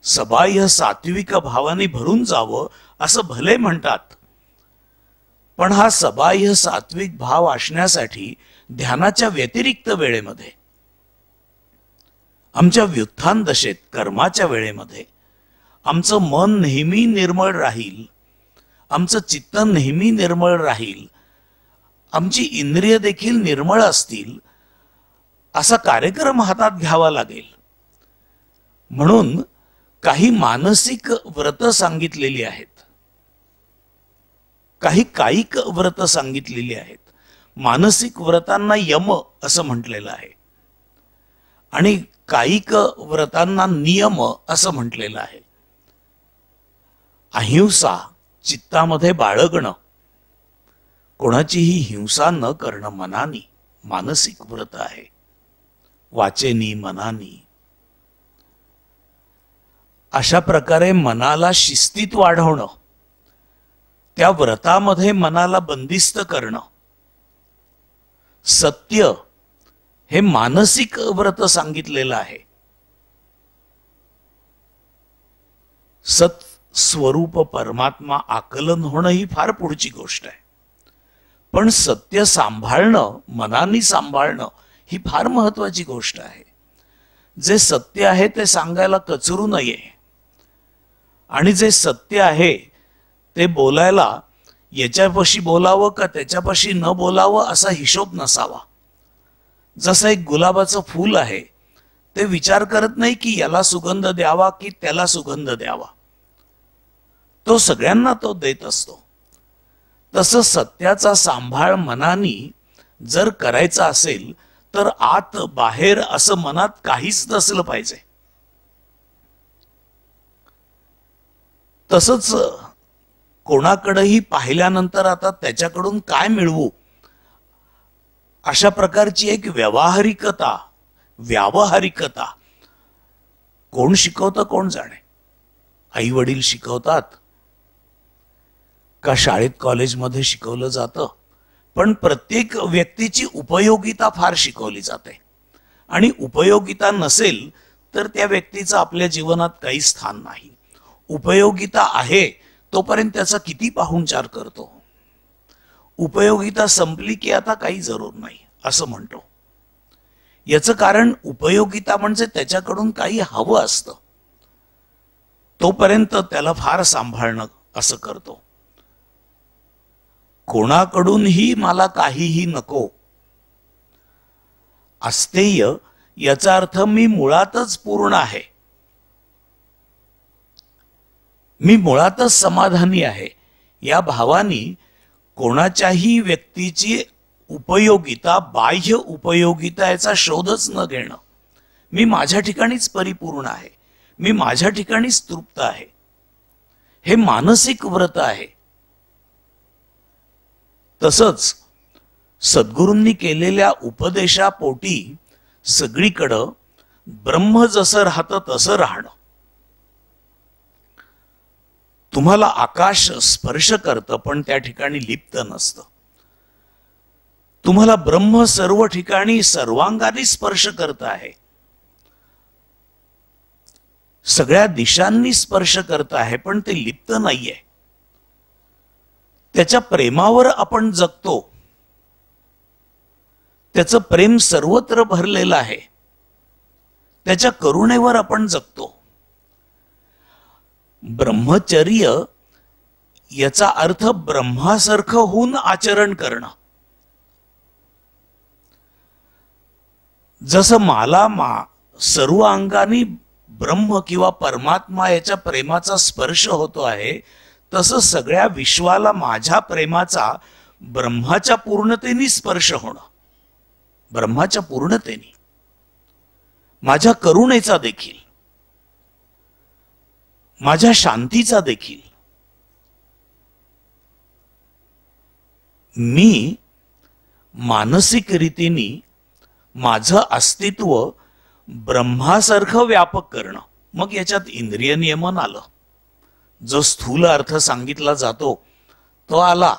सबाह्य सात्विक भावाने भरून जावं असं भले म्हणतात. पण हा सबाह्य सात्विक भाव असण्यासाठी ध्यानाच्या व्यतिरिक्त वेळेमध्ये, आमच्या व्युत्थान दशेत कर्माच्या वेळेमध्ये आमचं मन नेहमी निर्मळ राहील, आमचं चित्त नेहमी निर्मळ राहील, आमची इंद्रिय देखील निर्मळ असतील असा कार्यक्रम हातात घ्यावा लागेल. म्हणून काही मानसिक व्रत सांगितलेली आहेत, काही कायिक व्रत सांगितलेली आहेत. मानसिक व्रतांना यम असं म्हटलेलं आहे आणि कायिक व्रतांना नियम असं म्हटलेलं आहे. अहिंसा चित्तामध्ये बाळगणं, कोणाचीही हिंसा न करणं मनानी मानसिक व्रत आहे. वाचेनी मनानी अशा प्रकारे मनाला शिस्तीत वाढवणं, त्या व्रतामध्ये मनाला बंदिस्त करणं. सत्य हे मानसिक व्रत सांगितलेलं आहे. सत स्वरूप परमात्मा आकलन होणं ही फार पुढची गोष्ट आहे. पण सत्य सांभाळणं, मनाने सांभाळणं ही फार महत्वाची गोष्ट आहे. जे सत्य आहे ते सांगायला कचरू नये आणि जे सत्य आहे ते बोलायला याच्यापाशी बोलावं का त्याच्यापाशी न बोलावं असा हिशोब नसावा. जसं एक गुलाबाचं फूल आहे, ते विचार करत नाही की याला सुगंध द्यावा की त्याला सुगंध द्यावा, तो सगळ्यांना तो देत असतो. तसं सत्याचा सांभाळ मनानी जर करायचा असेल तर आत बाहेर असं मनात काहीच नसलं पाहिजे. तसंच कोणाकडेही पाहिल्यानंतर आता त्याच्याकडून काय मिळवू अशा प्रकारची एक व्यावहारिकता कोण शिकवतं कोण जाणे. आई वडील शिकवतात का शाळेत कॉलेजमध्ये शिकवलं जातं, पण प्रत्येक व्यक्तीची उपयोगिता फार शिकवली जाते आणि उपयोगिता नसेल तर त्या व्यक्तीचं आपल्या जीवनात काही स्थान नाही. उपयोगिता आहे तोपर्यंत त्याचा किती पाहुणचार करतो, उपयोगिता संपली की आता काही जरूर नाही असं म्हणतो. याचं कारण उपयोगिता म्हणजे त्याच्याकडून काही हवं असतं, तोपर्यंत त्याला फार सांभाळणं असं करतो. कोणाकडूनही मला काहीही नको. अस्तेय याचा अर्थ मी मुळातच पूर्ण आहे, मी मुळातच समाधानी आहे. या भावानी कोणाच्याही व्यक्तीची उपयोगिता, बाह्य उपयोगिता याचा शोधच न घेणं. मी माझ्या ठिकाणीच परिपूर्ण आहे, मी माझ्या ठिकाणीच तृप्त आहे, हे मानसिक व्रत आहे. तसंच सद्गुरूंनी केलेल्या उपदेशापोटी सगळीकडं ब्रह्म जसं राहतं तसं राहणं. तुम्हाला आकाश स्पर्श करतं पण त्या ठिकाणी लिप्त नसतं. तुम्हाला ब्रह्म सर्व ठिकाणी सर्वांगाने स्पर्श करत आहे, सगळ्या दिशांनी स्पर्श करत आहे, पण ते लिप्त नाहीये. त्याच्या प्रेमावर आपण जगतो, त्याचं प्रेम सर्वत्र भरलेलं आहे, त्याच्या करुणेवर आपण जगतो. ब्रह्मचर्य याचा अर्थ ब्रह्मासारखं होऊन आचरण करणं. जसं मला सर्व अंगाने ब्रह्म किंवा परमात्मा याच्या प्रेमाचा स्पर्श होतो आहे, तसं सगळ्या विश्वाला माझ्या प्रेमाचा ब्रह्माच्या पूर्णतेने स्पर्श होणं. ब्रह्माच्या पूर्णतेने, माझ्या करुणेचा देखील, माझ्या शांतीचा देखील. मी मानसिक रीतीने माझं अस्तित्व ब्रह्मासारखं व्यापक करणं. मग याच्यात इंद्रिय नियमन आलं, जो स्थूल अर्थ सांगितला जातो तो आला,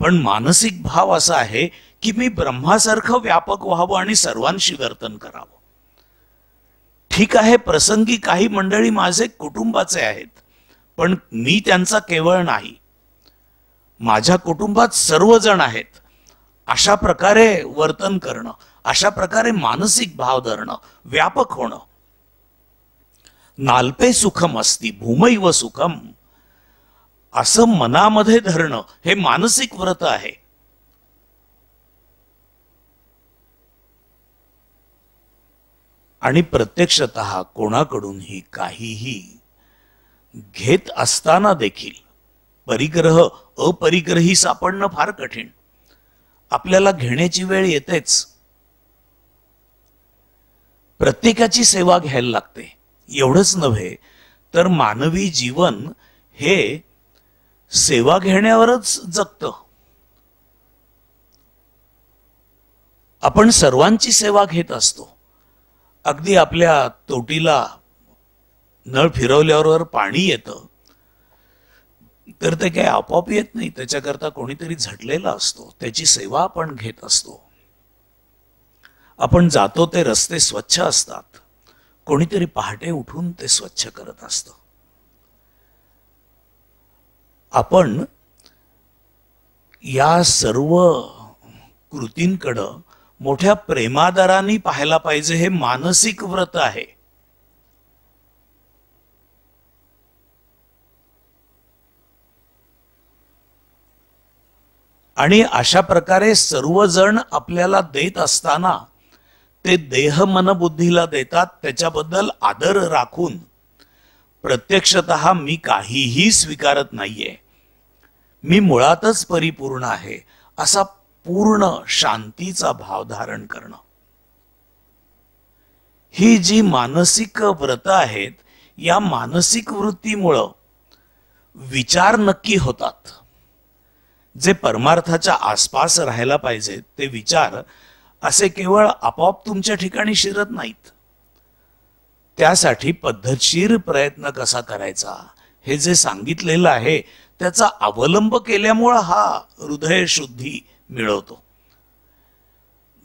पण मानसिक भाव असा आहे की मी ब्रह्मासारखं व्यापक व्हावं आणि सर्वांशी वर्तन करावं. ठीक आहे, प्रसंगी काही मंडळी माझे कुटुंबाचे आहेत, पण मी त्यांचा केवळ नाही, माझ्या कुटुंबात सर्वजण आहेत. अशा प्रकारे वर्तन करणं, अशा प्रकारे मानसिक भाव धरणं, व्यापक होणं. नाल्पे सुखम अस्ति भूमैव सुखम असं मनामध्ये धरणं हे मानसिक व्रत आहे. आणि प्रत्यक्षतः कोणाकडूनही काहीही घेत असताना देखील परिग्रह अपरिग्रही सापडणं फार कठीण. आपल्याला घेण्याची वेळ येतेच. प्रत्येकाची सेवा घ्यायला लागते. एवढंच नव्हे तर मानवी जीवन हे सेवा घेण्यावरच जगतं. आपण सर्वांची सेवा घेत असतो. अगदी आपल्या तोटीला नळ फिरवल्यावर पाणी येतं तर ते काही आपोआप येत नाही, त्याच्याकरता कोणीतरी झटलेला असतो, त्याची सेवा आपण घेत असतो. आपण जातो ते रस्ते स्वच्छ असतात, कोणीतरी पहाटे उठून ते स्वच्छ करत असतं. आपण या सर्व कृतींकडं मोठ्या प्रेमादराने पाहायला पाहिजे. हे मानसिक व्रत आहे. आणि अशा प्रकारे सर्वजण आपल्याला देत असताना ते देह मन बुद्धीला देतात, त्याच्याबद्दल आदर राखून प्रत्यक्षतः मी काहीही स्वीकारत नाहीये, मी मुळातच परिपूर्ण आहे असा पूर्ण शांतीचा भाव धारण करणं. ही जी मानसिक व्रत आहेत, या मानसिक वृत्तीमुळं विचार नक्की होतात. जे परमार्थाच्या आसपास राहायला पाहिजेत ते विचार असे केवळ आपोआप तुमच्या ठिकाणी शिरत नाहीत. त्यासाठी पद्धतशीर प्रयत्न कसा करायचा हे जे सांगितलेलं आहे त्याचा अवलंब केल्यामुळे हा हृदय शुद्धी मिळवतो.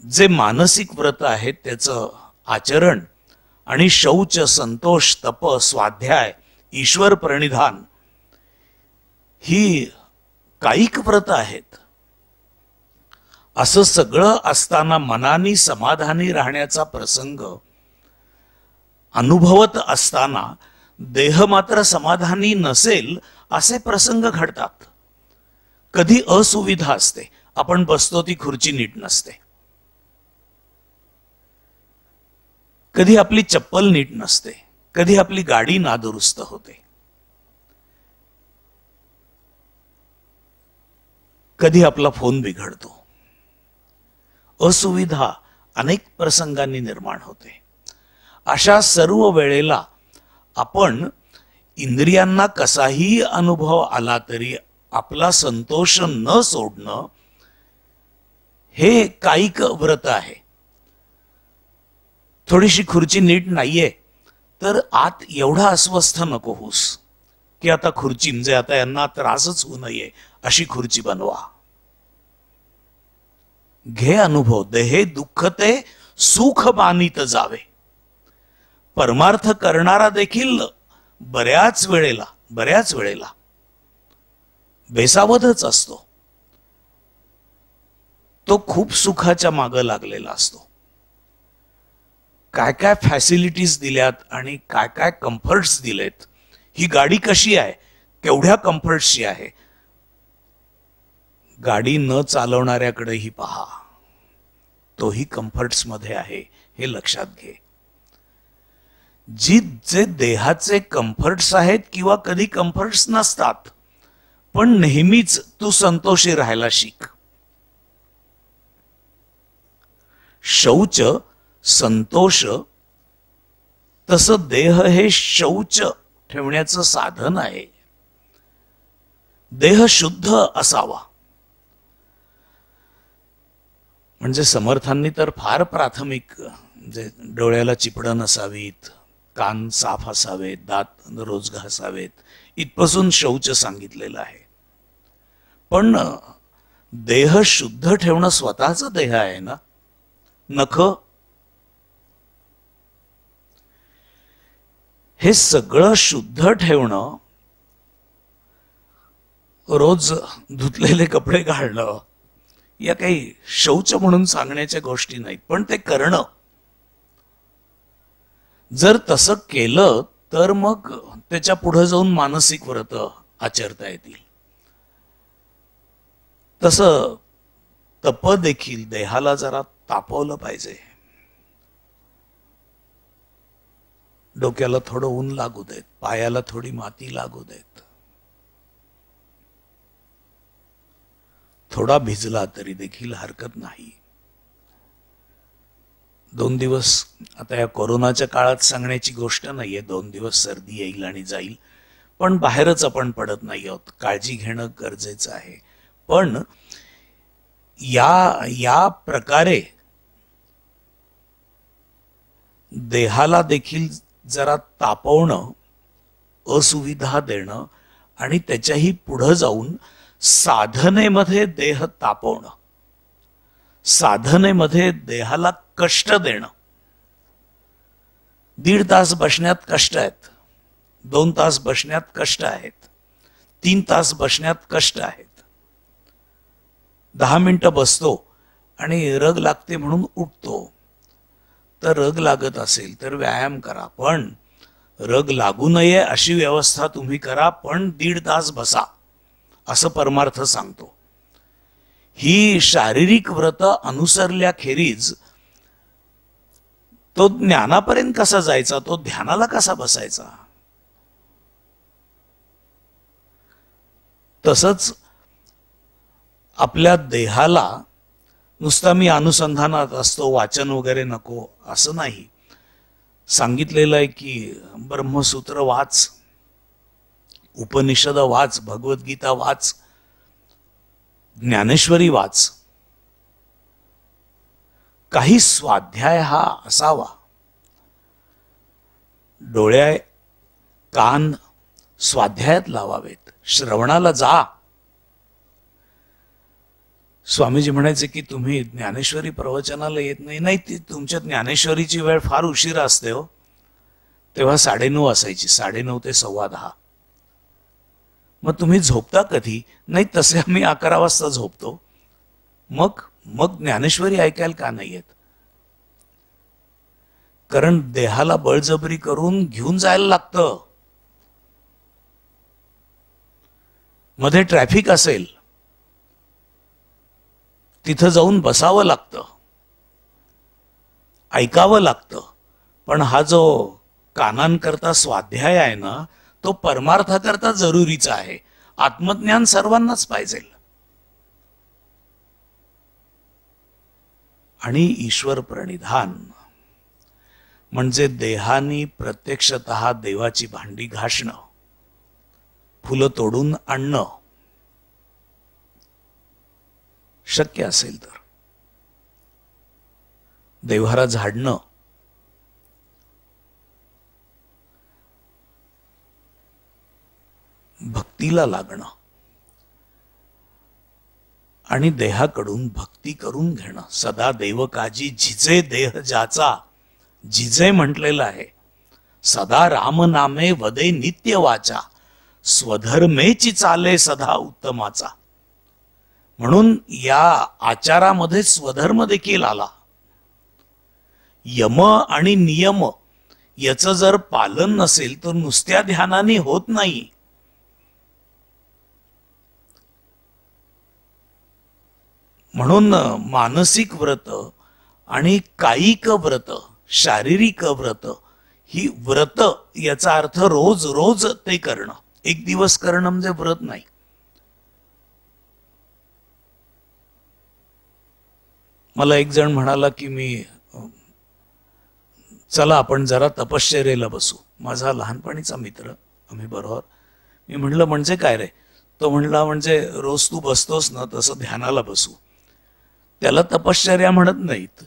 जे मानसिक व्रत आहेत त्याचं आचरण आणि शौच, संतोष, तप, स्वाध्याय, ईश्वर प्रणिधान ही कायिक व्रत आहेत. असं सगळं असताना मनाने समाधानी राहण्याचा प्रसंग अनुभवत असताना देह मात्र समाधानी नसेल असे प्रसंग घडतात. कधी असुविधा असते, आपण बसतो ती खुर्ची नीट नसते, कधी आपली चप्पल नीट नसते, कधी आपली गाडी नादुरुस्त होते, कधी आपला फोन बिघडतो. असुविधा अनेक प्रसंगांनी निर्माण होते. अशा सर्व वेळेला आपण इंद्रियांना कसाही अनुभव आला तरी आपला संतोष न सोडणं हे कायिक व्रत आहे. थोडीशी खुर्ची नीट नाहीये तर आत एवढा अस्वस्थ नको होऊस की आता खुर्ची म्हणजे आता यांना त्रासच होऊ नये अशी खुर्ची बनवा. घे अनुभव. देहे दुःख ते सुख मानित जावे. परमार्थ करणारा देखील बऱ्याच वेळेला बेसावधच असतो. तो खूप सुखाच्या मागे लागलेला असतो. काय काय फॅसिलिटीज दिल्यात आणि काय काय कम्फर्ट्स दिलेत, ही गाडी कशी आहे, केवढ्या कम्फर्ट्सची आहे, गाडी न चालवणाऱ्याकडेही पहा, तोही कम्फर्ट्स मध्ये आहे हे लक्षात घे. जे देहाचे कम्फर्ट्स आहेत किंवा कधी कम्फर्ट्स नसतात पण नेहमीच तू संतोषी राहायला शिक. शौच, संतोष, तसं देह हे शौच ठेवण्याचं साधन आहे. देह शुद्ध असावा. म्हणजे समर्थांनी तर फार प्राथमिक, म्हणजे डोळ्याला चिपडं नसावीत, कान साफ असावेत, दात रोज घासावेत, इथपासून शौच सांगितलेलं आहे. पण देह शुद्ध ठेवणं स्वतःच देह आहे ना. नख, हे सगळं शुद्ध ठेवणं, रोज धुतलेले कपडे घालणं, या काही शौच म्हणून सांगण्याच्या गोष्टी नाहीत, पण ते करणं. जर तसं केलं तर मग त्याच्या पुढे जाऊन मानसिक व्रत आचरता येतील. तसं तप देखील देहाला जरा तापवलं पाहिजे. डोक्याला थोडं ऊन लागू देत, पायाला थोडी माती लागू देत, थोडा भिजला तरी देखील हरकत नाही. 2 दिवस, आता या कोरोनाच्या काळात सांगण्याची गोष्ट नाहीये, 2 दिवस सर्दी येईल आणि जाईल, पण बाहेरच आपण पडत नाही आहोत, काळजी घेणं गरजेचं आहे. पण या प्रकारे देहाला देखील जरा तापवणं, असुविधा देणं आणि त्याच्याही पुढे जाऊन साधनेमध्ये देह तापवणं, साधनेमध्ये देहाला कष्ट देणं. 1.5 तास बसण्यात कष्ट आहेत, 2 तास बसण्यात कष्ट आहेत, 3 तास बसण्यात कष्ट आहेत. 10 मिनिटं बसतो आणि रग लागते म्हणून उठतो. तर रग लागत असेल तर व्यायाम करा, पण रग लागू नये अशी व्यवस्था तुम्ही करा, पण 1.5 तास बसा असं परमार्थ सांगतो. ही शारीरिक व्रत अनुसरल्याखेरीज तो ज्ञानापर्यंत कसा जायचा, तो ध्यानाला कसा बसायचा. तसंच आपल्या देहाला नुसता मी अनुसंधानात असतो, वाचन वगैरे नको असं नाही. सांगितलेलं आहे की ब्रह्मसूत्र वाच, उपनिषद वाच, भगवद्गीता वाच, ज्ञानेश्वरी वाच. काही स्वाध्याय हा असावा. डोळे, कान स्वाध्यायात लावावेत, श्रवणाला जा. स्वामीजी म्हणायचे की तुम्ही ज्ञानेश्वरी प्रवचनाला येत नाही. नाही, ती तुमच्या ज्ञानेश्वरीची वेळ फार उशिरा असते हो. तेव्हा 9:30 असायची, 9:30 ते 10:15. मग तुम्ही झोपता कधी? नाही, तसे आम्ही 11 वाजता झोपतो. मग मग ज्ञानेश्वरी ऐकायला का नाही येत? कारण देहाला बळजबरी करून घेऊन जायला लागतं. मध्ये ट्रॅफिक असेल, तिथं जाऊन बसावं लागतं, ऐकावं लागतं. पण हा जो कानांकरता स्वाध्याय आहे ना, तो परमार्थाकरता जरुरीचा आहे. आत्मज्ञान सर्वांनाच पाहिजे. आणि ईश्वर प्रणिधान म्हणजे देहानी प्रत्यक्षतः देवाची भांडी घासणं, फुलं तोडून आणणं. शक्य असेल तर देव्हारा झाडणं, भक्तीला लागणं आणि देहाकडून भक्ती करून घेणं. सदा देवकाजी झिजे देह ज्याचा, झिजे म्हटलेलं आहे. सदा राम नामे वदे नित्य वाचा, स्वधर्मेची चाले सदा उत्तमाचा. म्हणून या आचारामध्ये स्वधर्म देखील आला. यम आणि नियम याचं जर पालन नसेल तर नुसत्या ध्यानाने होत नाही. म्हणून मानसिक व्रत आणि कायिक व्रत, शारीरिक व्रत, ही व्रत याचा अर्थ रोज रोज ते करणं. एक दिवस करणं म्हणजे व्रत नाही. मला एक जण म्हणाला की मी चला आपण जरा तपश्चर्येला बसू. माझा लहानपणीचा मित्र, आम्ही बरोबर. मी म्हणलं म्हणजे काय रे? तो म्हणला म्हणजे रोज तू बसतोस ना तसं ध्यानाला बसू. त्याला तपश्चर्या म्हणत नाहीत.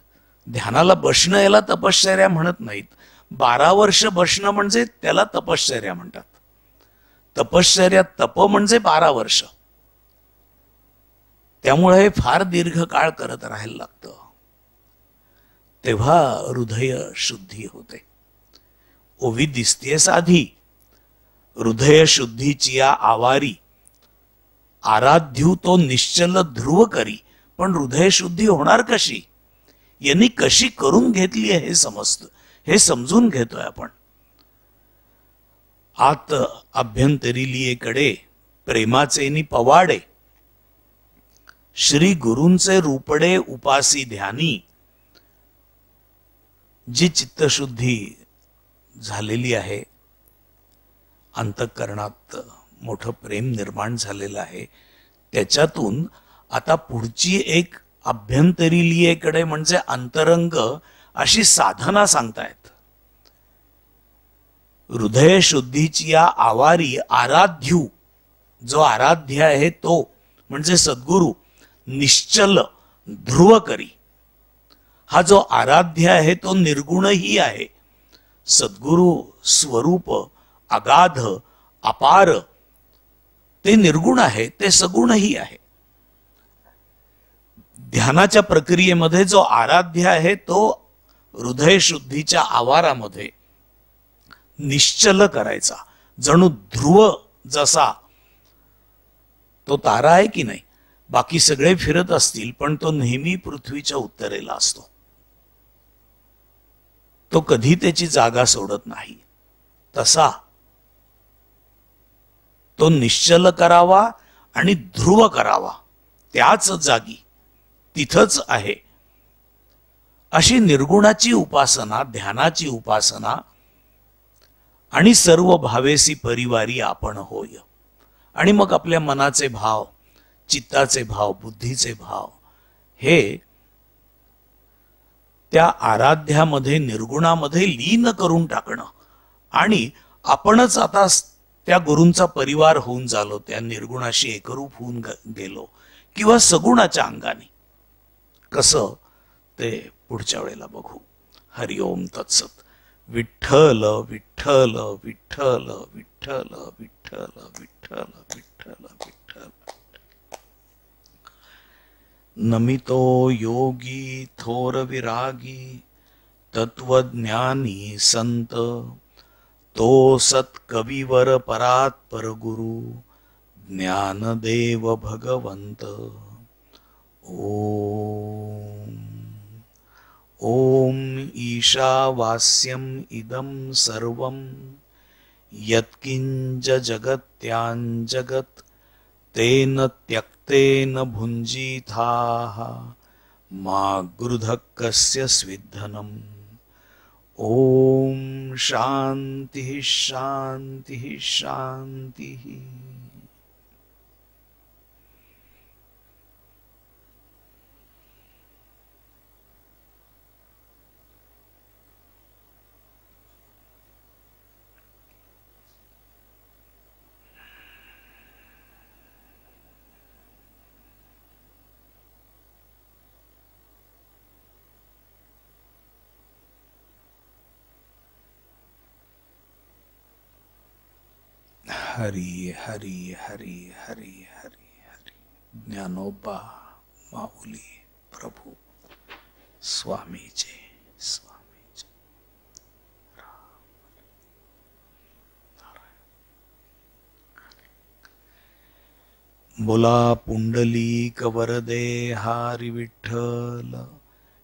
ध्यानाला बसणं याला तपश्चर्या म्हणत नाहीत. 12 वर्ष बसणं म्हणजे त्याला तपश्चर्या म्हणतात. तपश्चर्या, तप म्हणजे 12 वर्ष. त्यामुळे फार दीर्घ काळ करत राहायला लागतं. तेव्हा हृदय शुद्धी होते. ओवी दिसतीये साधी, हृदय शुद्धीची या आवारी, आराध्यू तो निश्चल ध्रुव करी. पण हृदय शुद्धी होणार कशी? यांनी कशी करून घेतली आहे हे समजतं, हे समजून घेतोय आपण. आत अभ्यंतरी लियेकडे प्रेमाचे नि पवाडे, श्री गुरूंचे रूपडे उपासी ध्यानी. जी चित्तशुद्धी झालेली आहे, अंतःकरणात मोठं प्रेम निर्माण झालेलं आहे, त्याच्यातून आता पुढची एक अभ्यंतरी लियेकडे म्हणजे अंतरंग अशी साधना सांगतायत. हृदय शुद्धीची या आवारी आराध्यू, जो आराध्य आहे तो म्हणजे सद्गुरु, निश्चल ध्रुव करी. हा जो आराध्य आहे तो निर्गुणही आहे. सद्गुरु स्वरूप अगाध अपार, ते निर्गुण आहे, ते सगुणही आहे. ध्यानाच्या प्रक्रियेमध्ये जो आराध्य आहे तो हृदय शुद्धीच्या आवारामध्ये निश्चल करायचा. जणू ध्रुव जसा तो तारा आहे की नाही, बाकी सगळे फिरत असतील पण तो नेहमी पृथ्वीच्या उत्तरेला असतो. तो कधी त्याची जागा सोडत नाही. तसा तो निश्चल करावा आणि ध्रुव करावा. त्याच जागी तिथंच आहे. अशी निर्गुणाची उपासना, ध्यानाची उपासना आणि सर्व भावेसी परिवारी आपण होय. आणि मग आपल्या मनाचे भाव, चित्ताचे भाव, बुद्धीचे भाव हे त्या आराध्यामध्ये, निर्गुणामध्ये लीन करून टाकणं. आणि आपणच आता त्या गुरूंचा परिवार होऊन झालो, त्या निर्गुणाशी एकरूप होऊन गेलो, किंवा सगुणाच्या अंगाने. कसं ते पुढच्या वेळेला बघू. हरिओम तत्सत. विठ्ठल विठ्ठल विठ्ठल विठ्ठल विठ्ठल. विठ्ठल विठ्ठल विठ्ठल विठ्ठल. नमितो योगी थोर विरागी तत्वज्ञानी संत तो सत्कविवर परात्पर गुरु ज्ञानदेव भगवंत. ओम ओम ईशावास्यम इदं सर्वं यत्किंच जगत्याञ्जगत् तेन त्यक्तेन भुञ्जीथाः मा गृधः कस्य स्विद्धनम्. ओम शांति शांति शांति. हरी हरी हरी हरी हरी हरी. ज्ञानोबा माऊली प्रभू स्वामीजी स्वामीजी. बोला पुंडलीक वरदे हरी विठ्ठल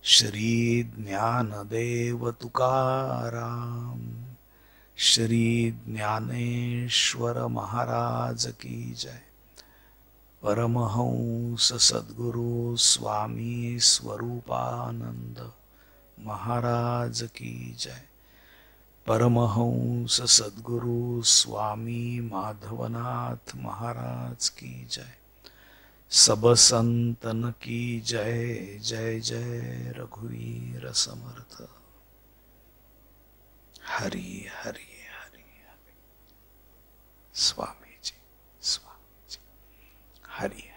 श्री ज्ञानदेव तुकाराम श्री ज्ञानेश्वर महाराज की जय. परमहंस सद्गुरु स्वामी स्वरूपानंद महाराज की जय. परमहंस सद्गुरु स्वामी माधवनाथ महाराज की जय. सब संतन की जय. जय जय रघुवीर समर्थ. हरि हरि हरि हरि. स्वामी जी स्वामी जी. हरि.